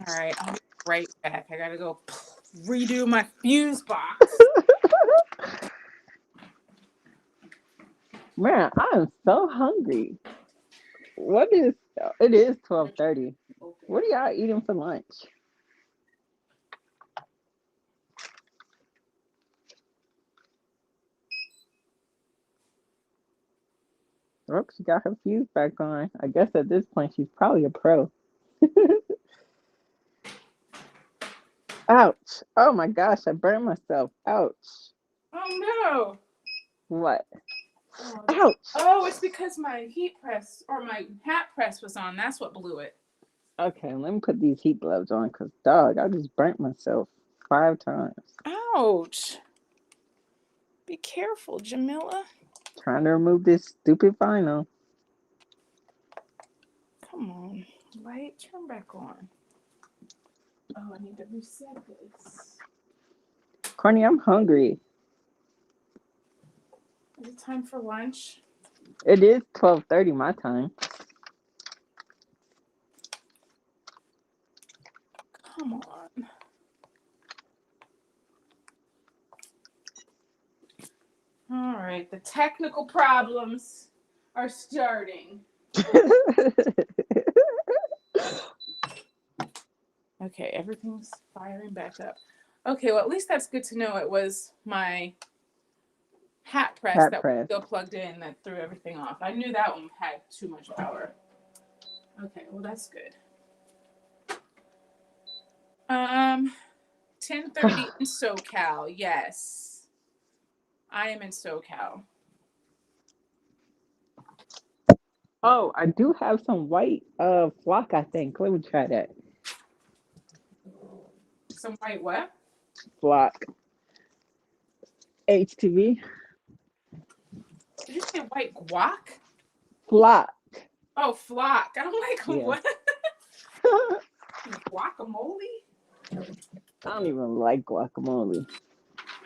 All right, I'll be right back. I gotta go redo my fuse box. Man, I am so hungry. What is it is 12:30. What are y'all eating for lunch? Oh, she got her fuse back on. I guess at this point she's probably a pro. Ouch. Oh my gosh, I burned myself. Ouch. Oh no. What? Oh, Ouch. oh, it's because my heat press or my hat press was on. That's what blew it. Okay, let me put these heat gloves on because, dog, I just burnt myself 5 times. Ouch. Be careful, Jamila. Trying to remove this stupid vinyl. Come on. Light, turn back on. Oh, I need to reset this. Courtney, I'm hungry. Is it time for lunch? It is 12:30 my time. Come on. All right, the technical problems are starting. Okay, everything's firing back up. Okay, well, at least that's good to know. It was my hat press Hat that was press. still plugged in that threw everything off. I knew that one had too much power. Okay, well, that's good. 10:30 in SoCal. Yes, I am in SoCal. Oh, I do have some white flock, I think. Let me try that. Some white what? Flock. HTV. Did you say white guac? Flock. Oh, flock. I'm like, Yeah. what? Guacamole? I don't even like guacamole.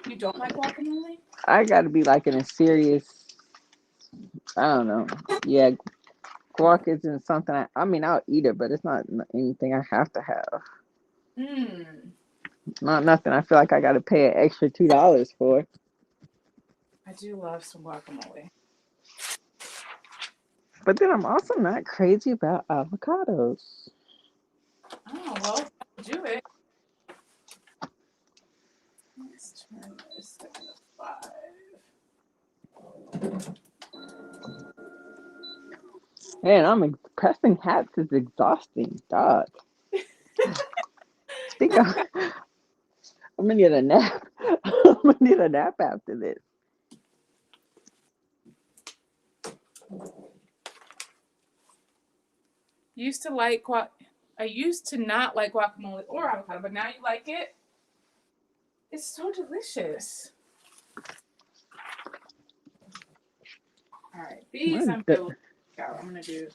You don't like guacamole? I got to be like in a serious. I don't know. Yeah, guac isn't something. I mean, I'll eat it, but it's not anything I have to have. Hmm. Not nothing. I feel like I got to pay an extra $2 for. I do love some guacamole. But then I'm also not crazy about avocados. Oh, well, do it. Let's turn this to 5. Man, pressing hats is exhausting, dog. I think I'm gonna need a nap. I'm gonna need a nap after this. Used to like guac. I used to not like guacamole or avocado, but now you like it. It's so delicious. All right, these I'm The- feeling out. I'm gonna do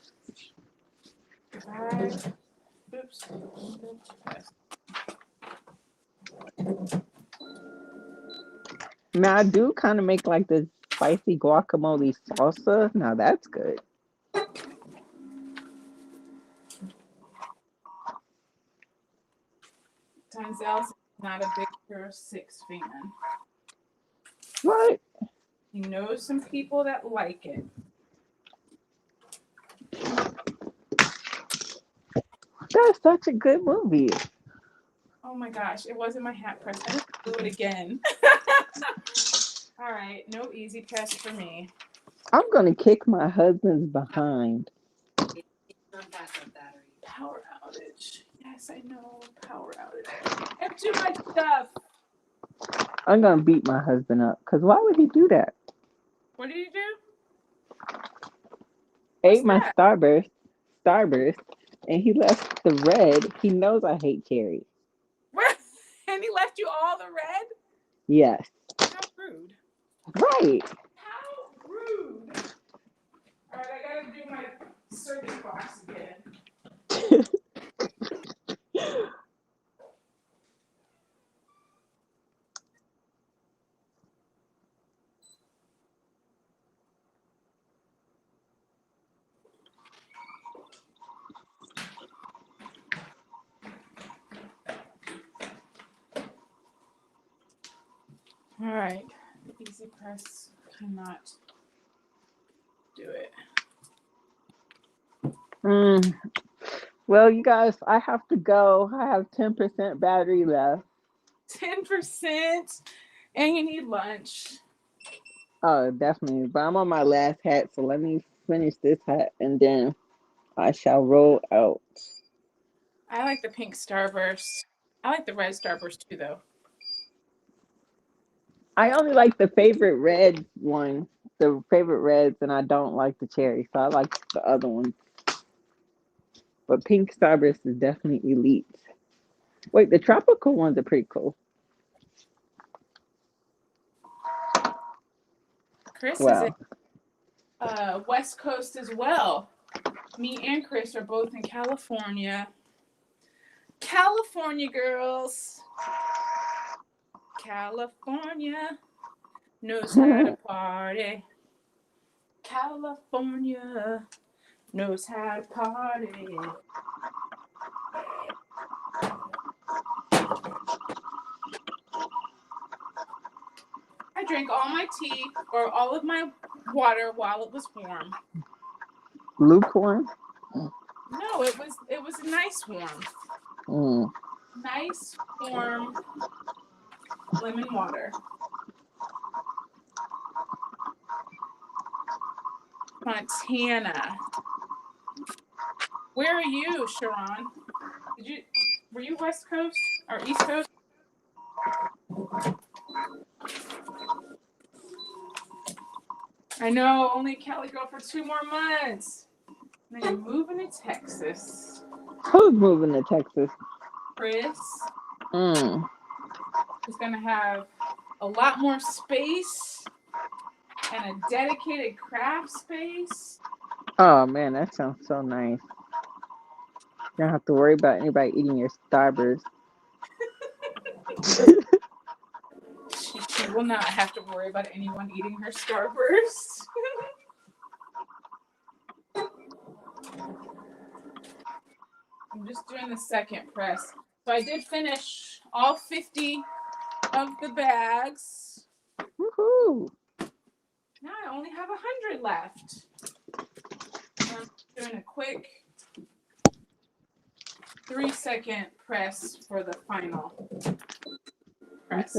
5. Oops. Now I do kind of make like the spicy guacamole salsa. Now that's good. Turns out he's not a big Hero 6 fan. What? He knows some people that like it. That's such a good movie. Oh my gosh, it wasn't my hat press. I just do it again. All right, no easy press for me. I'm gonna kick my husband's behind. Power outage. Yes, I know. Power outage. I have too much stuff. I'm gonna beat my husband up. Cause why would he do that? What did you do? What's Ate my that? Starburst, and he left the red. He knows I hate cherry. And he left you all the red? Yes. How rude. Right. How rude. All right, I gotta do my circuit box again. All right, easy press cannot do it. Mm. Well, you guys, I have to go. I have 10% battery left. 10%, and you need lunch. Oh, definitely. But I'm on my last hat, so let me finish this hat and then I shall roll out. I like the pink starburst. I like the red starburst too, though. I only like the favorite red one, the favorite reds, and I don't like the cherry, so I like the other one. But pink starburst is definitely elite. Wait, the tropical ones are pretty cool. Chris is in Well, West Coast as well. Me and Chris are both in California. California girls. California knows how to party. California knows how to party. I drank all my tea or all of my water while it was warm. lukewarm. No, it was nice warm. Mm. Nice warm lemon water. Montana. Where are you, Sharon? Did you were you West Coast or East Coast? I know, only Cali girl for 2 more months. And then you're moving to Texas. Who's moving to Texas? Chris Mm. is gonna have a lot more space and a dedicated craft space. Oh man, that sounds so nice. You don't have to worry about anybody eating your Starburst. will not have to worry about anyone eating her Starburst. I'm just doing the second press. So I did finish all 50 of the bags. Woohoo! Now I only have 100 left. I'm doing a quick 3-second press for the final press.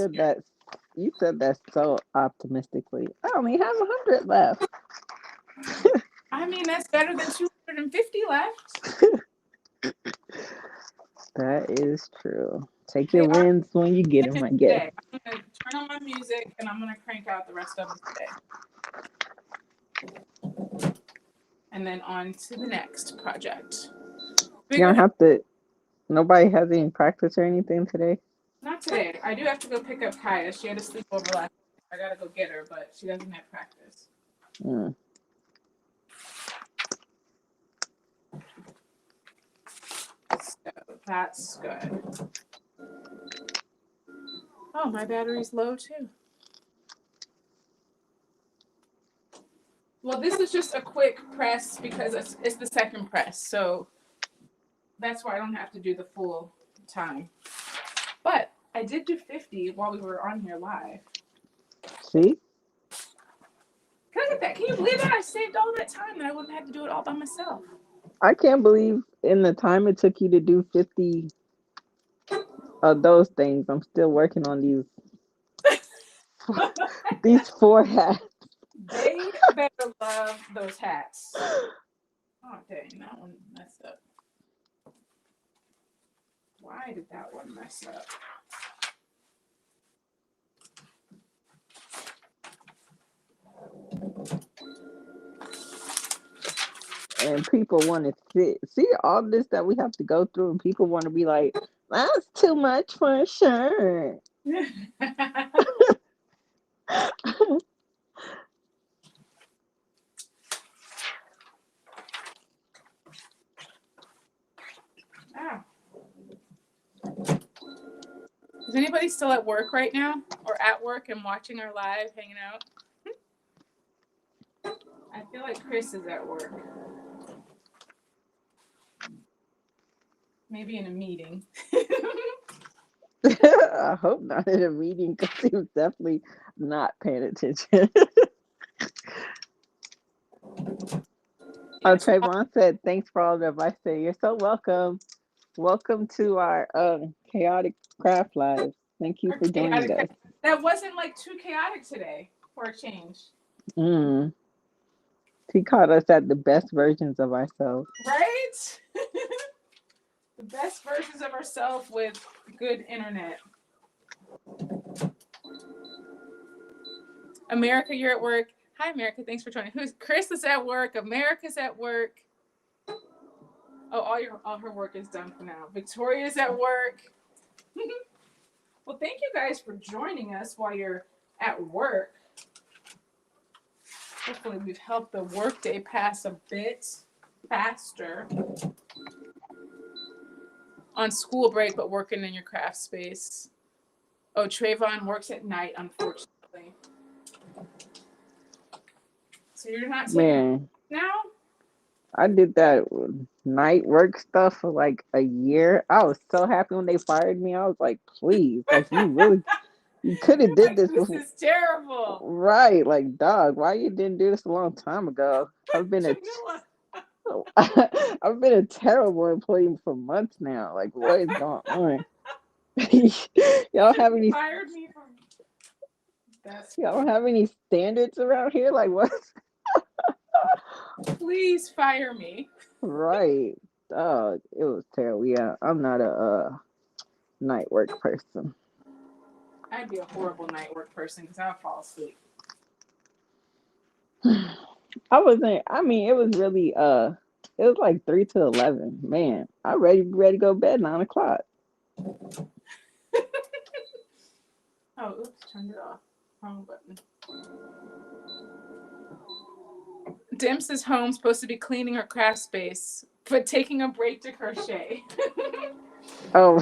You said that so optimistically. I only have 100 left. I mean, that's better than 250 left. That is true. Take your wins when you get them, I guess. Today. I'm going to turn on my music and I'm going to crank out the rest of them today. And then on to the next project. You don't have to. Nobody has any practice or anything today? Not today. I do have to go pick up Kaya. She had a sleepover last night. I got to go get her, but she doesn't have practice. So that's good. Oh, my battery's low too. Well, this is just a quick press because it's the second press. So that's why I don't have to do the full time. But I did do 50 while we were on here live. See? Can I get that? Can you believe that? I saved all that time and I wouldn't have to do it all by myself. I can't believe in the time it took you to do 50 of those things, I'm still working on these 4 hats. They better love those hats. Oh, dang, that one messed up. Why did that one mess up? And people want to see all this that we have to go through, and people want to be like, that's too much for a shirt. Ah. Is anybody still at work right now? Or at work and watching our live, hanging out? I feel like Chris is at work. Maybe in a meeting. I hope not in a meeting, because he was definitely not paying attention. Trayvon said, thanks for all the advice. You're so welcome. Welcome to our chaotic craft lives. Thank you for joining us. That wasn't like too chaotic today for a change. He caught us at the best versions of ourselves. Right? The best versions of ourselves with good internet. America, you're at work. Hi, America. Thanks for joining. Chris is at work. America's at work. Oh, all her work is done for now. Victoria's at work. Well, thank you guys for joining us while you're at work. Hopefully we've helped the workday pass a bit faster. On school break, but working in your craft space. Oh, Trayvon works at night, unfortunately. So you're not taking now? I did that night work stuff for like a year. I was so happy when they fired me. I was like, please, like you could have did this before. This is terrible. Right, like dog, why you didn't do this a long time ago? I've been a terrible employee for months now. Like, what is going on? Y'all have any? Fired me from. Y'all don't have any standards around here? Like what? Please fire me. Right. It was terrible. Yeah, I'm not a night work person. I'd be a horrible night work person because I would fall asleep. I wasn't. I mean, it was really it was like 3 to 11. Man, I'm ready to go to bed 9 o'clock. Oh, oops, turned it off. Wrong button. Dims is home, supposed to be cleaning her craft space, but taking a break to crochet. Oh.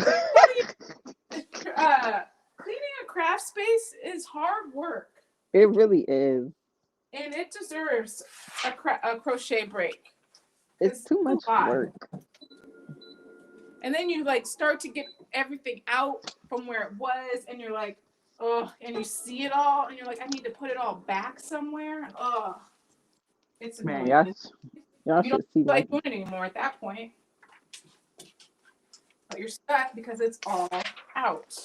Cleaning a craft space is hard work. It really is. And it deserves a crochet break. It's It's too a much lot. work. And then you like start to get everything out from where it was, and you're like, oh, and you see it all, and you're like, I need to put it all back somewhere. Oh, it's Man, annoying. y'all You don't should see feel my. like doing it anymore at that point, but you're stuck because it's all out.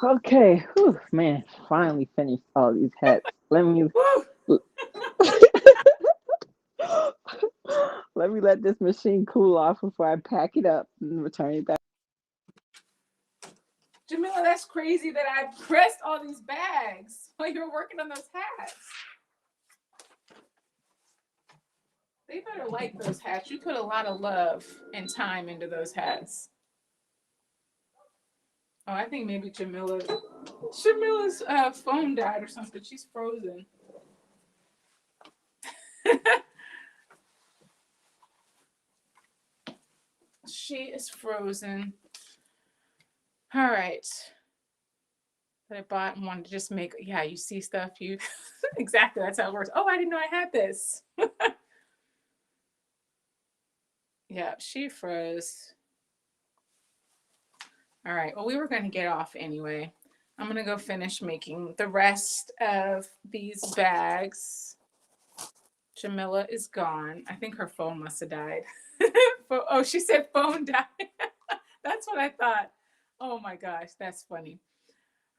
Okay, whew, man, finally finished all these hats. Woo! Let me let this machine cool off before I pack it up and return it back. Jamila, that's crazy that I pressed all these bags while you were working on those hats. They better like those hats. You put a lot of love and time into those hats. Oh, I think maybe Jamila's phone died or something. She's frozen. She is frozen. All right. That I bought and wanted to just make. Yeah, you see stuff. You exactly. That's how it works. Oh, I didn't know I had this. Yeah, she froze. All right. Well, we were going to get off anyway. I'm going to go finish making the rest of these bags. Jamila is gone. I think her phone must have died. Oh, she said phone died. That's what I thought. Oh my gosh, that's funny.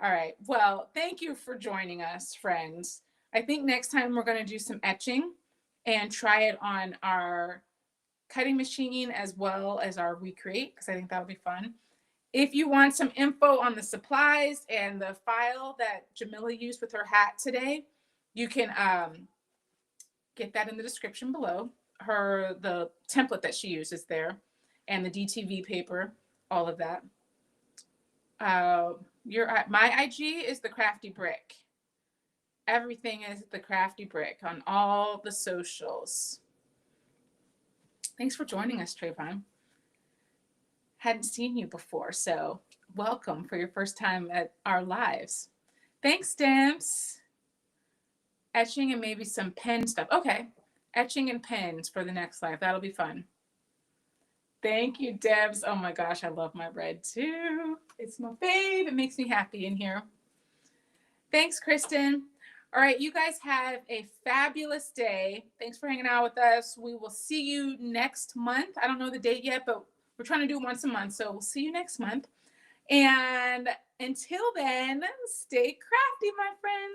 All right. Well, thank you for joining us, friends. I think next time we're going to do some etching and try it on our cutting machine as well as our Recreate, because I think that'll be fun. If you want some info on the supplies and the file that Jamila used with her hat today, you can get that in the description below. The template that she uses there, and the DTV paper, all of that. My IG is the Crafty Brick. Everything is the Crafty Brick on all the socials. Thanks for joining us, Trayvon. Hadn't seen you before, so welcome for your first time at our lives. Thanks, Stamps. Etching and maybe some pen stuff. Okay, etching and pens for the next live. That'll be fun. Thank you, Debs. Oh my gosh, I love my bread too. It's my fave. It makes me happy in here. Thanks, Kristen. All right, you guys have a fabulous day. Thanks for hanging out with us. We will see you next month. I don't know the date yet, but we're trying to do once a month. So we'll see you next month. And until then, stay crafty, my friends.